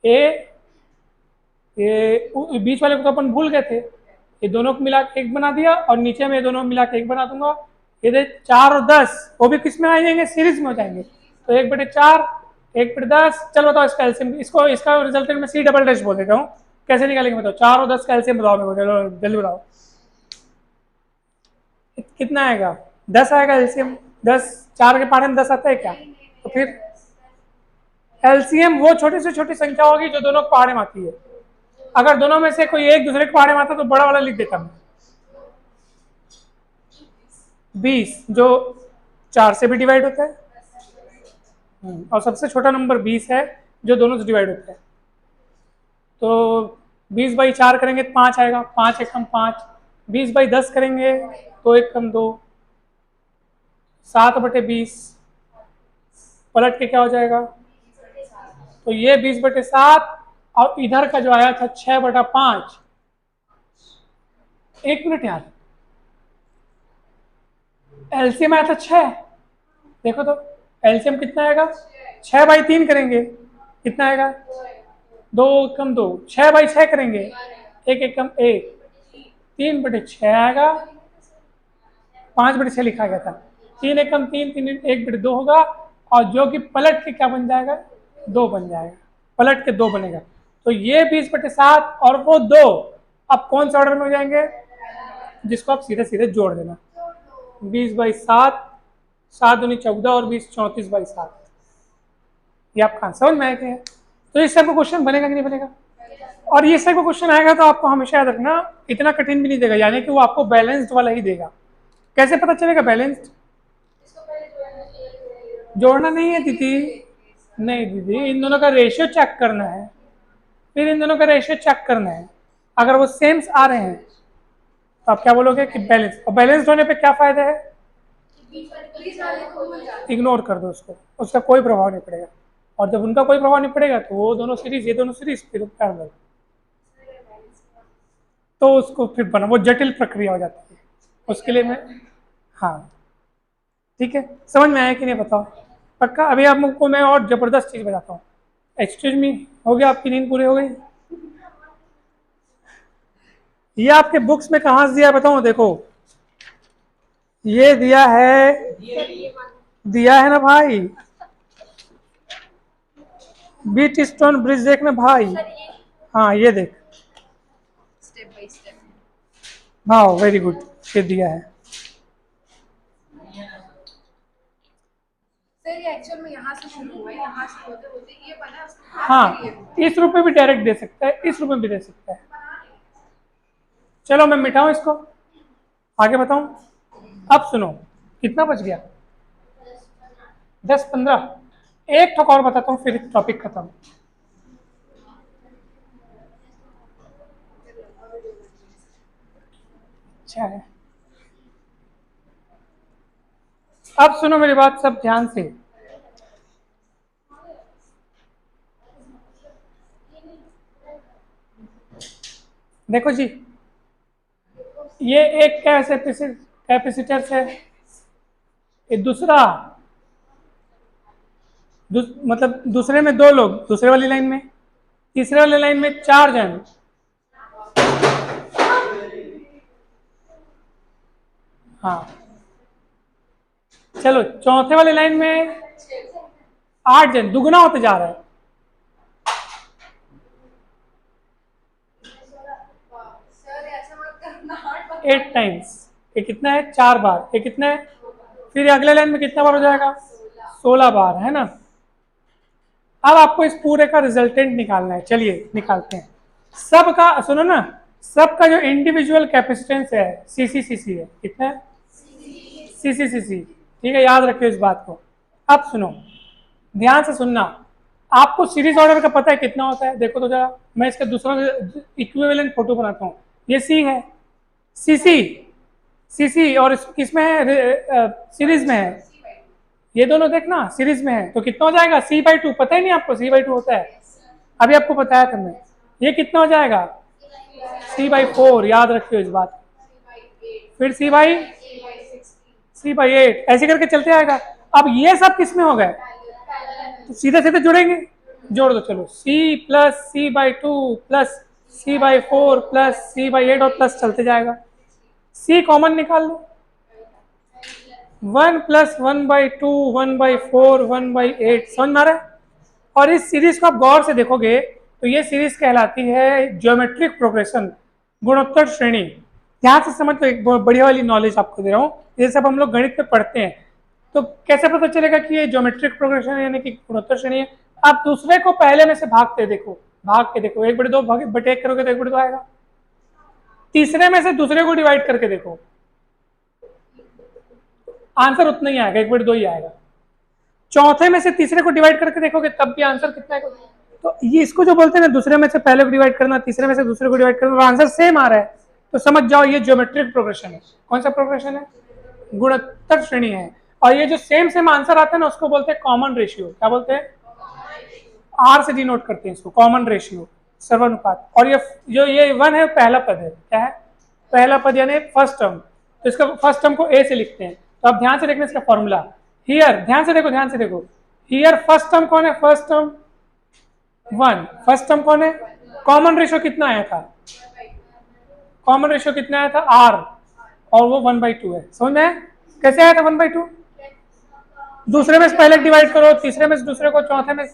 ए, ये बीच वाले को तो अपन भूल गए थे, ये दोनों को मिला के एक बना दिया, और नीचे में ये दोनों मिला के एक बना दूंगा। ये 4 और 10 वो भी किस में आ जाएंगे, सीरीज में हो जाएंगे, तो 1/4 1/10। चलो बताओ इसका एलसीएम, इसका रिजल्टेंट में C डबल डैश बोल देता हूँ, कैसे निकालेंगे बताओ। 4 और 10 का एलसीएम बताओ मेरे को, चलो जल्दी बताओ कितना आएगा। 10 आएगा एलसीएम, 10, 4 के पहाड़े में 10 आता है क्या। तो फिर एलसीएम वो छोटी से छोटी संख्या होगी जो दोनों पहाड़े में आती है। अगर दोनों में से कोई एक दूसरे के पहाड़े में आता तो बड़ा वाला लिख देता मैं, 20, जो 4 से भी डिवाइड होता है, और सबसे छोटा नंबर 20 है जो दोनों से डिवाइड होता है। तो 20/4 करेंगे तो 5 आएगा, 5 एकम 5। 20/10 करेंगे तो 1 कम 2, 7/20 पलट के क्या हो जाएगा, तो ये 20/7, और इधर का जो आया था 6/5। 1 मिनट यार, एलसीएम आया था 6, देखो तो एलसीएम कितना आएगा, 6/3 करेंगे कितना आएगा, 2 कम 2, 6/6 करेंगे 1 एकम 1, 3/6 आएगा, 5/6 लिखा गया था, 3 एकम 3, 3 1/2 होगा, और जो कि पलट के क्या बन जाएगा, 2 बन जाएगा, पलट के 2 बनेगा। तो ये 20/7 और वो 2 अब कौन से ऑर्डर में हो जाएंगे, जिसको आप सीधे सीधे जोड़ देना, 20/7, 7 दूनी 14 और 20 34/7। ये आपका आंसर समझ में आया क्या। तो इस टाइप का क्वेश्चन बनेगा कि नहीं बनेगा, और ये टाइप का क्वेश्चन आएगा तो आपको हमेशा याद रखना इतना कठिन भी नहीं देगा, यानी कि वो आपको बैलेंस्ड वाला ही देगा। कैसे पता चलेगा बैलेंस्ड, जोड़ना नहीं है दीदी, नहीं दीदी, इन दोनों का रेशियो चेक करना है, फिर इन दोनों का रेशियो चेक करना है। अगर वो सेम्स आ रहे हैं तो आप क्या बोलोगे कि बैलेंस, और बैलेंस्ड होने पे क्या फायदा है, इग्नोर कर दो उसको, उसका कोई प्रभाव नहीं पड़ेगा। और जब उनका कोई प्रभाव नहीं पड़ेगा तो वो दोनों सीरीज, ये दोनों सीरीज फिर पैरेलल, तो उसको फिर बना, वो जटिल प्रक्रिया हो जाती है उसके लिए मैं, हाँ ठीक है, समझ में आया कि नहीं बताओ पक्का। अभी आपको मैं और जबरदस्त चीज बताता हूँ। एक्सक्यूज मी, हो गया, आपकी नींद पूरी हो गई। ये आपके बुक्स में कहाँ से दिया बताऊँ, देखो ये दिया है ना भाई, बीट स्टोन ब्रिज देखना भाई, हाँ ये देख, स्टेप बाय स्टेप। हाँ वेरी गुड, ये दिया है। सर ये एक्चुअल में यहाँ से शुरू हुआ है, यहाँ से होते होते ये बना, हाँ इस रूप में भी डायरेक्ट दे सकता है, इस रूप में भी दे सकता है। चलो मैं मिटाऊं इसको, आगे बताऊं। अब सुनो कितना बच गया, 10-15। एक ठोक और बताता हूँ फिर टॉपिक खत्म। अच्छा है, अब सुनो मेरी बात सब ध्यान से। देखो जी, ये एक कैपेसिटर है, ये दूसरा मतलब दूसरे में 2 लोग, दूसरे वाली लाइन में, तीसरे वाली लाइन में 4 जन, हाँ चलो चौथे वाली लाइन में 8 जन, दुगना होते जा रहा है। सर ऐसा मत करना, 8 टाइम्स, ये कितना है, 4 बार, ये कितना है, फिर अगले लाइन में कितना बार हो जाएगा, 16 बार, है ना। अब आपको इस पूरे का रिजल्टेंट निकालना है, चलिए निकालते हैं। सबका सुनो ना, सबका जो इंडिविजुअल कैपेसिटेंस है CC है, कितना है, CC, ठीक है, याद रखिए इस बात को। अब सुनो, ध्यान से सुनना, आपको सीरीज ऑर्डर का पता है कितना होता है, देखो तो जरा, मैं इसका दूसरा इक्विवेलेंट फोटो बनाता हूँ। ये C है, CC और किसमें है, सीरीज में है, ये दोनों देखना सीरीज में है, तो कितना हो जाएगा, C/2, पता ही नहीं आपको C/2 होता है, अभी आपको बताया था मैं। ये कितना हो जाएगा, C/4, याद रखियो इस बात। फिर C/8 ऐसे करके चलते आएगा। अब ये सब किस में हो गए, तो सीधे सीधे जुड़ेंगे, जोड़ दो चलो, C plus C/2 plus C/4 plus C/8 और प्लस चलते जाएगा। C कॉमन निकाल लो, 1 प्लस 1/2 1/4 1/8, समझ में आ रहा है। और इस सीरीज को आप गौर से देखोगे तो ये सीरीज कहलाती है ज्योमेट्रिक प्रोग्रेशन, गुणोत्तर श्रेणी। ध्यान से समझ, तो एक बढ़िया वाली नॉलेज आपको दे रहा हूँ, ये सब हम लोग गणित में पढ़ते हैं। तो कैसे पता चलेगा कि ये ज्योमेट्रिक प्रोग्रेशन है यानी कि गुणोत्तर श्रेणी है? आप दूसरे को पहले में से भाग के देखो, 1/2 बटे 1 करोगे तो 1/2 आएगा। तीसरे में से दूसरे को डिवाइड करके देखो, आंसर उतना ही आएगा, 1/2 ही आएगा। चौथे में से तीसरे को डिवाइड करके देखोगे तब भी आंसर कितना आएगा। तो ये इसको जो बोलते हैं ना, दूसरे में से पहले को डिवाइड करना, तीसरे में से दूसरे को डिवाइड करना, आंसर सेम आ रहा है, तो समझ जाओ ये ज्योमेट्रिक प्रोग्रेशन है। कौन सा प्रोग्रेशन है? गुणोत्तर श्रेणी है। और ये जो सेम आंसर आता है ना, उसको बोलते हैं कॉमन रेशियो। क्या बोलते हैं? आर से डिनोट करते हैं इसको, कॉमन रेशियो, सर्वानुपात। और ये 1 है, पहला पद है। क्या है? पहला पद यानी फर्स्ट टर्म, तो इसका फर्स्ट टर्म को ए से लिखते हैं। तो अब ध्यान से देखना इसका फॉर्मूला। हियर ध्यान से देखो, हियर फर्स्ट टर्म कौन है? फर्स्ट टर्म 1, फर्स्ट टर्म कौन है? कॉमन रेशियो कितना आया था? कॉमन रेशियो कितना आया था? आर, और वो 1/2 है। समझ में कैसे आया था 1/2? दूसरे में से पहले डिवाइड करो, तीसरे में से दूसरे को, चौथे में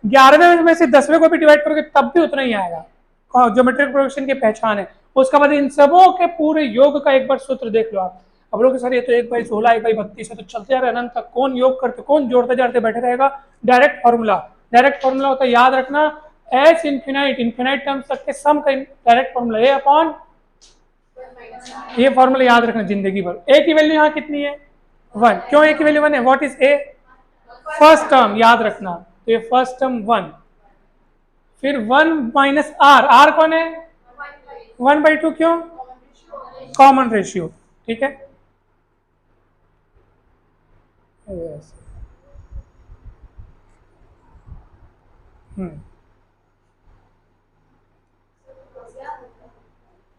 11वें में से 10वें को भी डिवाइड करोगे तब भी उतना ही आएगा। ज्योमेट्रिक प्रोग्रेशन की पहचान है। उसके बाद इन सबों के पूरे योग का एक बार सूत्र देख लो आप। अब लोग सर ये तो 1/16 1/32 है, तो चलते जा रहे अनंत तक, कौन योग करते, कौन जोड़ते जाते बैठे रहेगा। डायरेक्ट फॉर्मूला होता है, याद रखना, एच इन्फिनाइट टर्म्स तक के सम का डायरेक्ट फॉर्मूला ए अपॉन, ये फॉर्मूला याद रखना जिंदगी भर। ए की वैल्यू यहाँ कितनी है? 1। क्यों ए की वैल्यू 1 है? What is a? First term, याद रखना। तो ये फर्स्ट टर्म 1, फिर 1 माइनस आर, आर कौन है? 1/2। क्यों? Common ratio. ठीक है,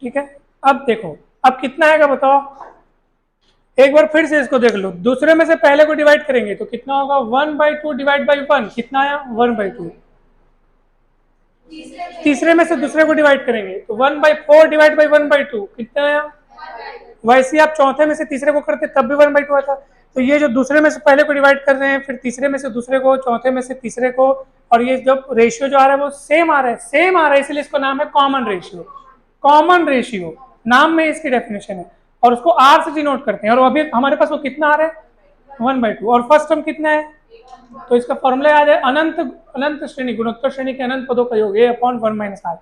ठीक है। अब देखो, अब कितना आएगा बताओ, एक बार फिर से इसको देख लो। दूसरे में से पहले को डिवाइड करेंगे तो कितना होगा? 1/2 डिवाइड बाई 1, कितना आया? 1/2। तीसरे में से दूसरे को डिवाइड करेंगे तो 1/4 डिवाइड बाई 1/2, कितना आया? वैसे आप चौथे में से तीसरे को करते तब भी 1/2 आता। तो ये जो दूसरे में से पहले को डिवाइड कर रहे हैं, फिर तीसरे में से दूसरे को, चौथे में से तीसरे को, और ये जब रेशियो जो आ रहा है वो सेम आ रहा है, इसलिए इसको नाम है कॉमन रेशियो। कॉमन रेशियो नाम में इसकी डेफिनेशन है, और उसको आर से डिनोट करते हैं। और अभी हमारे पास वो कितना आ रहा है? 1/2। और फर्स्ट टर्म कितना है? तो इसका फॉर्मूला याद है, अनंत श्रेणी, गुणोत्तर श्रेणी के अनंत पदों का योग, a upon 1 minus r.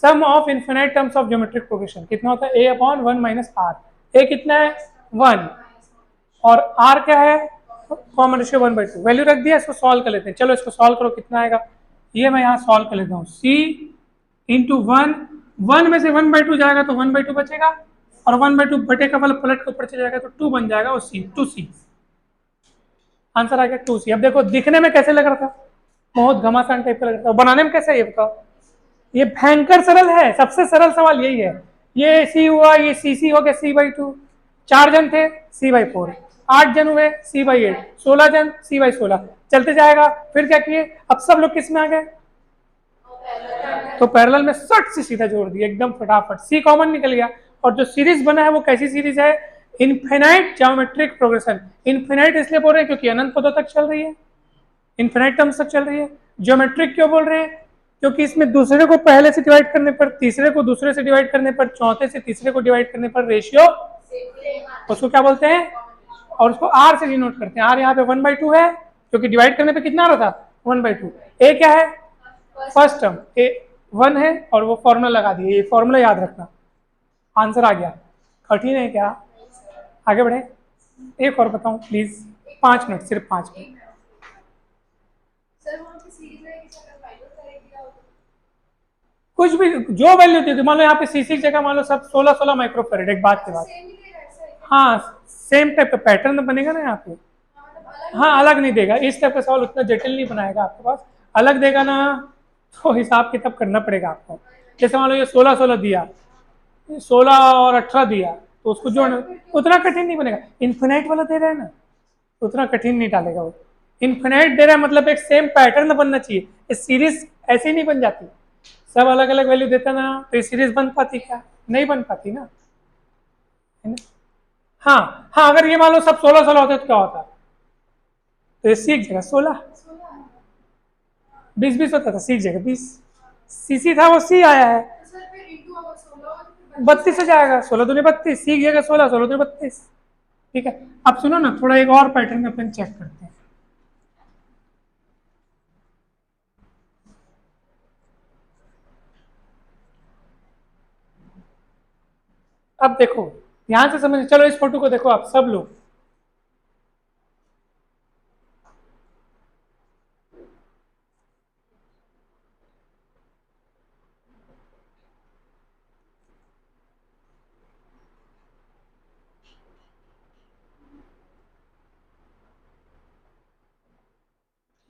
Sum of infinite terms of geometric progression कितना होता है? A upon 1 minus r. A कितना है? 1, और आर क्या है? Common ratio 1/2। वैल्यू रख दिया, इसको सॉल्व कर लेते हैं। चलो इसको सॉल्व करो, कितना आएगा ये मैं यहाँ सॉल्व कर लेता हूँ। c इंटू 1 में से 1/2 जाएगा तो 1/2 बचेगा, और 1/2 बटे का वाला पलट के ऊपर चले जाएगा तो 2 बन जाएगा, और c आंसर आ गया 2c। अब देखो दिखने में कैसे लग रहा था? बहुत घमासान टाइप का लग रहा था, बनाने में कैसा है ये बताओ? ये भयंकर सरल है, सबसे सरल सवाल यही है। ये c हुआ, ये c हो गया c/2, 4 जन थे c/4, 8 जन हुए c/8, 16 जन c/16, चलते जाएगा। फिर क्या किए? अब सब लोग किस में आ गए? तो पैरेलल में सट से सीधा जोड़ दिया एकदम फटाफट, सी कॉमन निकल गया। और जो सीरीज बना है वो कैसी सीरीज है? Infinite geometric progression. इनफिनाइट इसलिए बोल रहे हैं क्योंकि अनंत पदों तक चल रही है, इनफिनाइट टर्म्स तक चल रही है। ज्योमेट्रिक क्यों बोल रहे हैं? क्योंकि इसमें दूसरे को पहले से डिवाइड करने पर, तीसरे को दूसरे से डिवाइड करने पर, चौथे से तीसरे को डिवाइड करने पर रेशियो, उसको क्या बोलते हैं? और उसको आर से डिनोट करते हैं। आर यहाँ पे 1/2 है, क्योंकि डिवाइड करने पे कितना आ रहा था? 1/2। ए क्या है? फर्स्ट टर्म, ए 1 है, और वो फॉर्मूला लगा दिए। ये फॉर्मूला याद रखना, आंसर आ गया। कठिन है क्या? आगे बढ़े, एक और बताऊं प्लीज, 5 मिनट, सिर्फ 5 मिनट। कुछ भी जो वैल्यू दी थी, मान लो यहाँ पे सीसी जगह मान लो सब 16 माइक्रोफेरेड। एक बात के बाद, हाँ सेम टाइप का पैटर्न बनेगा ना यहाँ पे। हाँ अलग नहीं देगा, इस टाइप का सवाल उतना जटिल नहीं बनाएगा आपके पास। अलग देगा ना तो हिसाब किताब करना पड़ेगा आपको। जैसे मान लो ये 16 दिया, 16 और 18 दिया, तो उसको जोड़ना उतना कठिन नहीं बनेगा। इन्फिनाइट वाला दे रहा है ना, उतना कठिन नहीं डालेगा वो। इन्फिनाइट दे रहा है मतलब एक सेम पैटर्न बनना चाहिए, इस सीरीज ऐसे ही नहीं बन जाती। सब अलग अलग वैल्यू देता ना तो ये सीरीज बन पाती क्या? नहीं बन पाती ना, है ना। हाँ हाँ, अगर ये मान लो सब 16 16 होते तो क्या होता? तो ये सीख जाएगा 16, 20 20 होता था, सीख जाएगा 20। सीसी था वो सी आया है, सर फिर इंटू 16 और फिर 32 हो जाएगा, 16 दूनी 32, सीख जाएगा 16, 16 दूनी 32। ठीक है, अब सुनो ना, थोड़ा एक और पैटर्न अपन चेक करते हैं। अब देखो यहां से समझ, चलो इस फोटो को देखो आप सब लोग।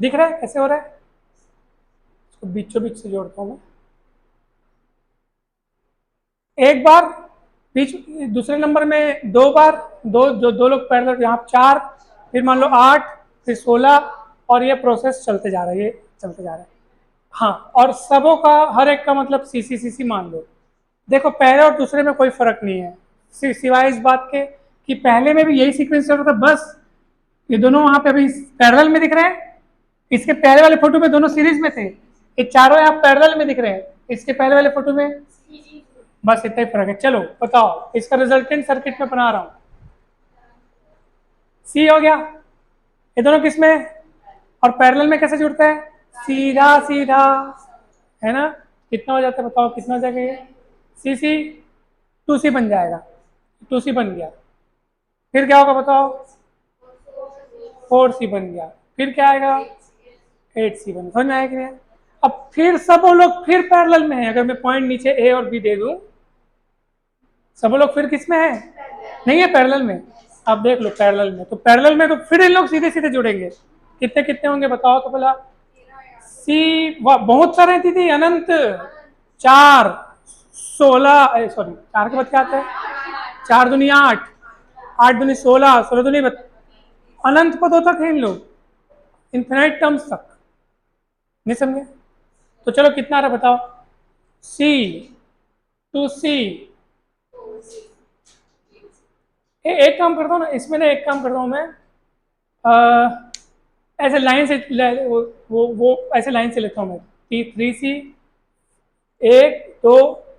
दिख रहा है कैसे हो रहा है? इसको बीचों बीच से जोड़ता हूं मैं। एक बार बीच, दूसरे नंबर में दो बार, दो लोग पैरेलल, यहाँ 4, फिर मान लो 8, फिर 16, और ये प्रोसेस चलते जा रहा है, ये चलते जा रहा है। हाँ, और सबों का हर एक का मतलब सीसी सीसी मान लो। देखो पहले और दूसरे में कोई फर्क नहीं है, सिवाय इस बात के कि पहले में भी यही सीक्वेंस चल रहा था, बस ये दोनों वहां पे अभी पैरेलल में दिख रहे हैं। इसके पहले वाले फोटो में दोनों सीरीज में थे, ये चारों यहाँ पैरेलल में दिख रहे हैं। इसके पहले वाले फोटो में बस इतना ही फर्क है। चलो बताओ, इसका रिजल्टेंट सर्किट में बना रहा हूं, सी हो गया। ये दोनों किस में और पैरेलल में कैसे जुड़ता है? सीधा सीधा, है ना। कितना हो जाता है बताओ, कितना हो जाएगा ये? सी सी 2C बन जाएगा, 2C बन गया। फिर क्या होगा बताओ? 4C बन गया। फिर क्या आएगा? 8C बन, समझ में आया कि नहीं? अब फिर सब वो लोग फिर पैरेलल में है। अगर मैं पॉइंट नीचे ए और बी दे दूं, सब लोग फिर किस में है? नहीं है पैरेलल में। आप देख लो पैरेलल में, तो पैरेलल में तो फिर इन लोग सीधे सीधे जुड़ेंगे। कितने कितने होंगे बताओ तो भला? सी बहुत सारे दीदी, अनंत। 4, 16, सॉरी 4 के बाद क्या आता है? 4 दूनी 8, 8 दूनी 16, 16 दूनी अनंत पदों तक है इन लोग, इन्फिनाइट टर्म्स तक। नहीं समझे? तो चलो कितना आ रहा बताओ? सी 2C। एक काम करता हूँ ना इसमें ना, एक काम करता हूँ मैं, ऐसे लाइन से वो ऐसे लाइन से लेता हूँ मैं। 3C, 1 2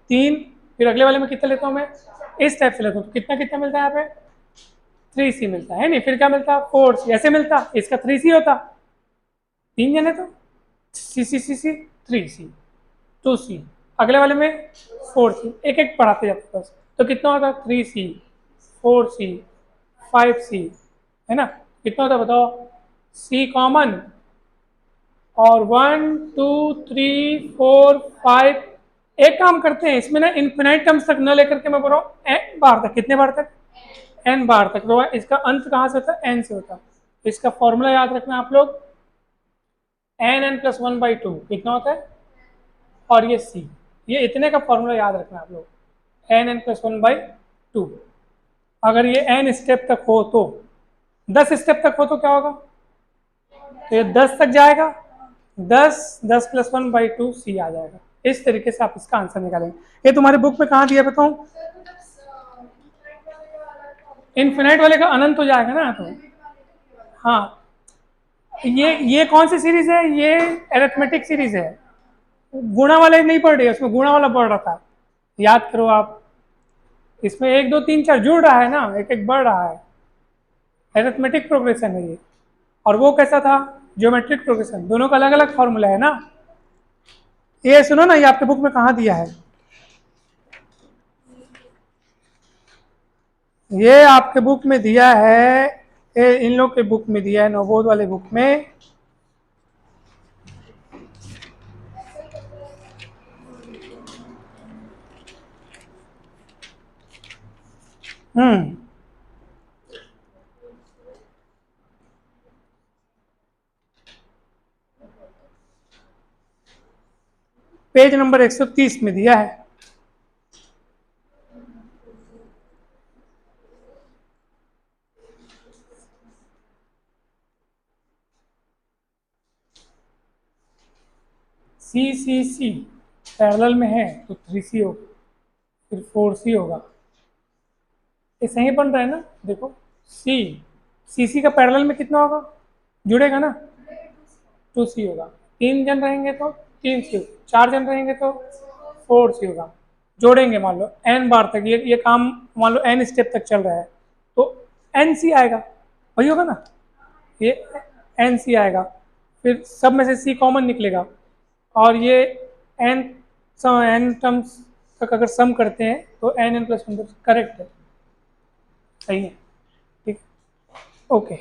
3, फिर अगले वाले में कितना लेता हूँ मैं? इस टाइप से लेता हूँ। तो कितना कितना मिलता है यहाँ पे? 3C मिलता है नहीं? फिर क्या मिलता? 4C। ऐसे मिलता, इसका 3C होता, 3 जने तो सी 3C 2C, अगले वाले में 4C, एक एक बढ़ाते जाते बस। तो कितना होगा? 3C 4C 5C, है ना। कितना होता है बताओ? C कॉमन, और 1 2 3 4 5। एक काम करते हैं इसमें ना, इन्फिनाइट टर्म्स तक न लेकर के मैं बोल रहा हूँ n बार तक। कितने बार तक? n बार तक। तो इसका अंत कहाँ से होता है? n से होता है। तो इसका फॉर्मूला याद रखना आप लोग, n+1/2 कितना होता है? और ये c, ये इतने का फॉर्मूला याद रखना आप लोग, n+1/2। अगर ये n स्टेप तक हो तो, 10 स्टेप तक हो तो क्या होगा? तो ये 10 तक जाएगा, 10+1/2 c आ जाएगा। इस तरीके से आप इसका आंसर निकालेंगे। ये तुम्हारे बुक में कहाँ दिया बताऊं? इन्फिनाइट वाले का अनंत हो जाएगा ना। तो हाँ, ये कौन सी सीरीज है? ये एरिथमेटिक सीरीज है, गुणा वाले नहीं पढ़ रही है, उसमें गुणा वाला पढ़ रहा था। याद करो आप, इसमें 1 2 3 4 जुड़ रहा है ना, एक एक बढ़ रहा है। एरिथमेटिक प्रोग्रेशन है ये। और वो कैसा था? Geometric progression. दोनों का अलग अलग फॉर्मूला है ना। ये सुनो ना, ये आपके बुक में कहाँ दिया है? ये आपके बुक में दिया है, ये इन लोग के बुक में दिया है, नवबोध वाले बुक में। पेज नंबर 130 में दिया है। सी सी सी पैरेलल में है तो 3C होगा, फिर 4C होगा। ये सही बन रहा है ना? देखो सी सी सी का पैरेलल में कितना होगा, जुड़ेगा ना, 2C होगा। 3 जन रहेंगे तो 3C, 4 जन रहेंगे तो 4C होगा। जोड़ेंगे मान लो n बार तक, ये काम मान लो n स्टेप तक चल रहा है तो NC आएगा, वही होगा ना, ये NC आएगा। फिर सब में से C कॉमन निकलेगा और ये n n टर्म्स तक अगर सम करते हैं तो n n+1 करेक्ट है, सही है, ठीक, ओके।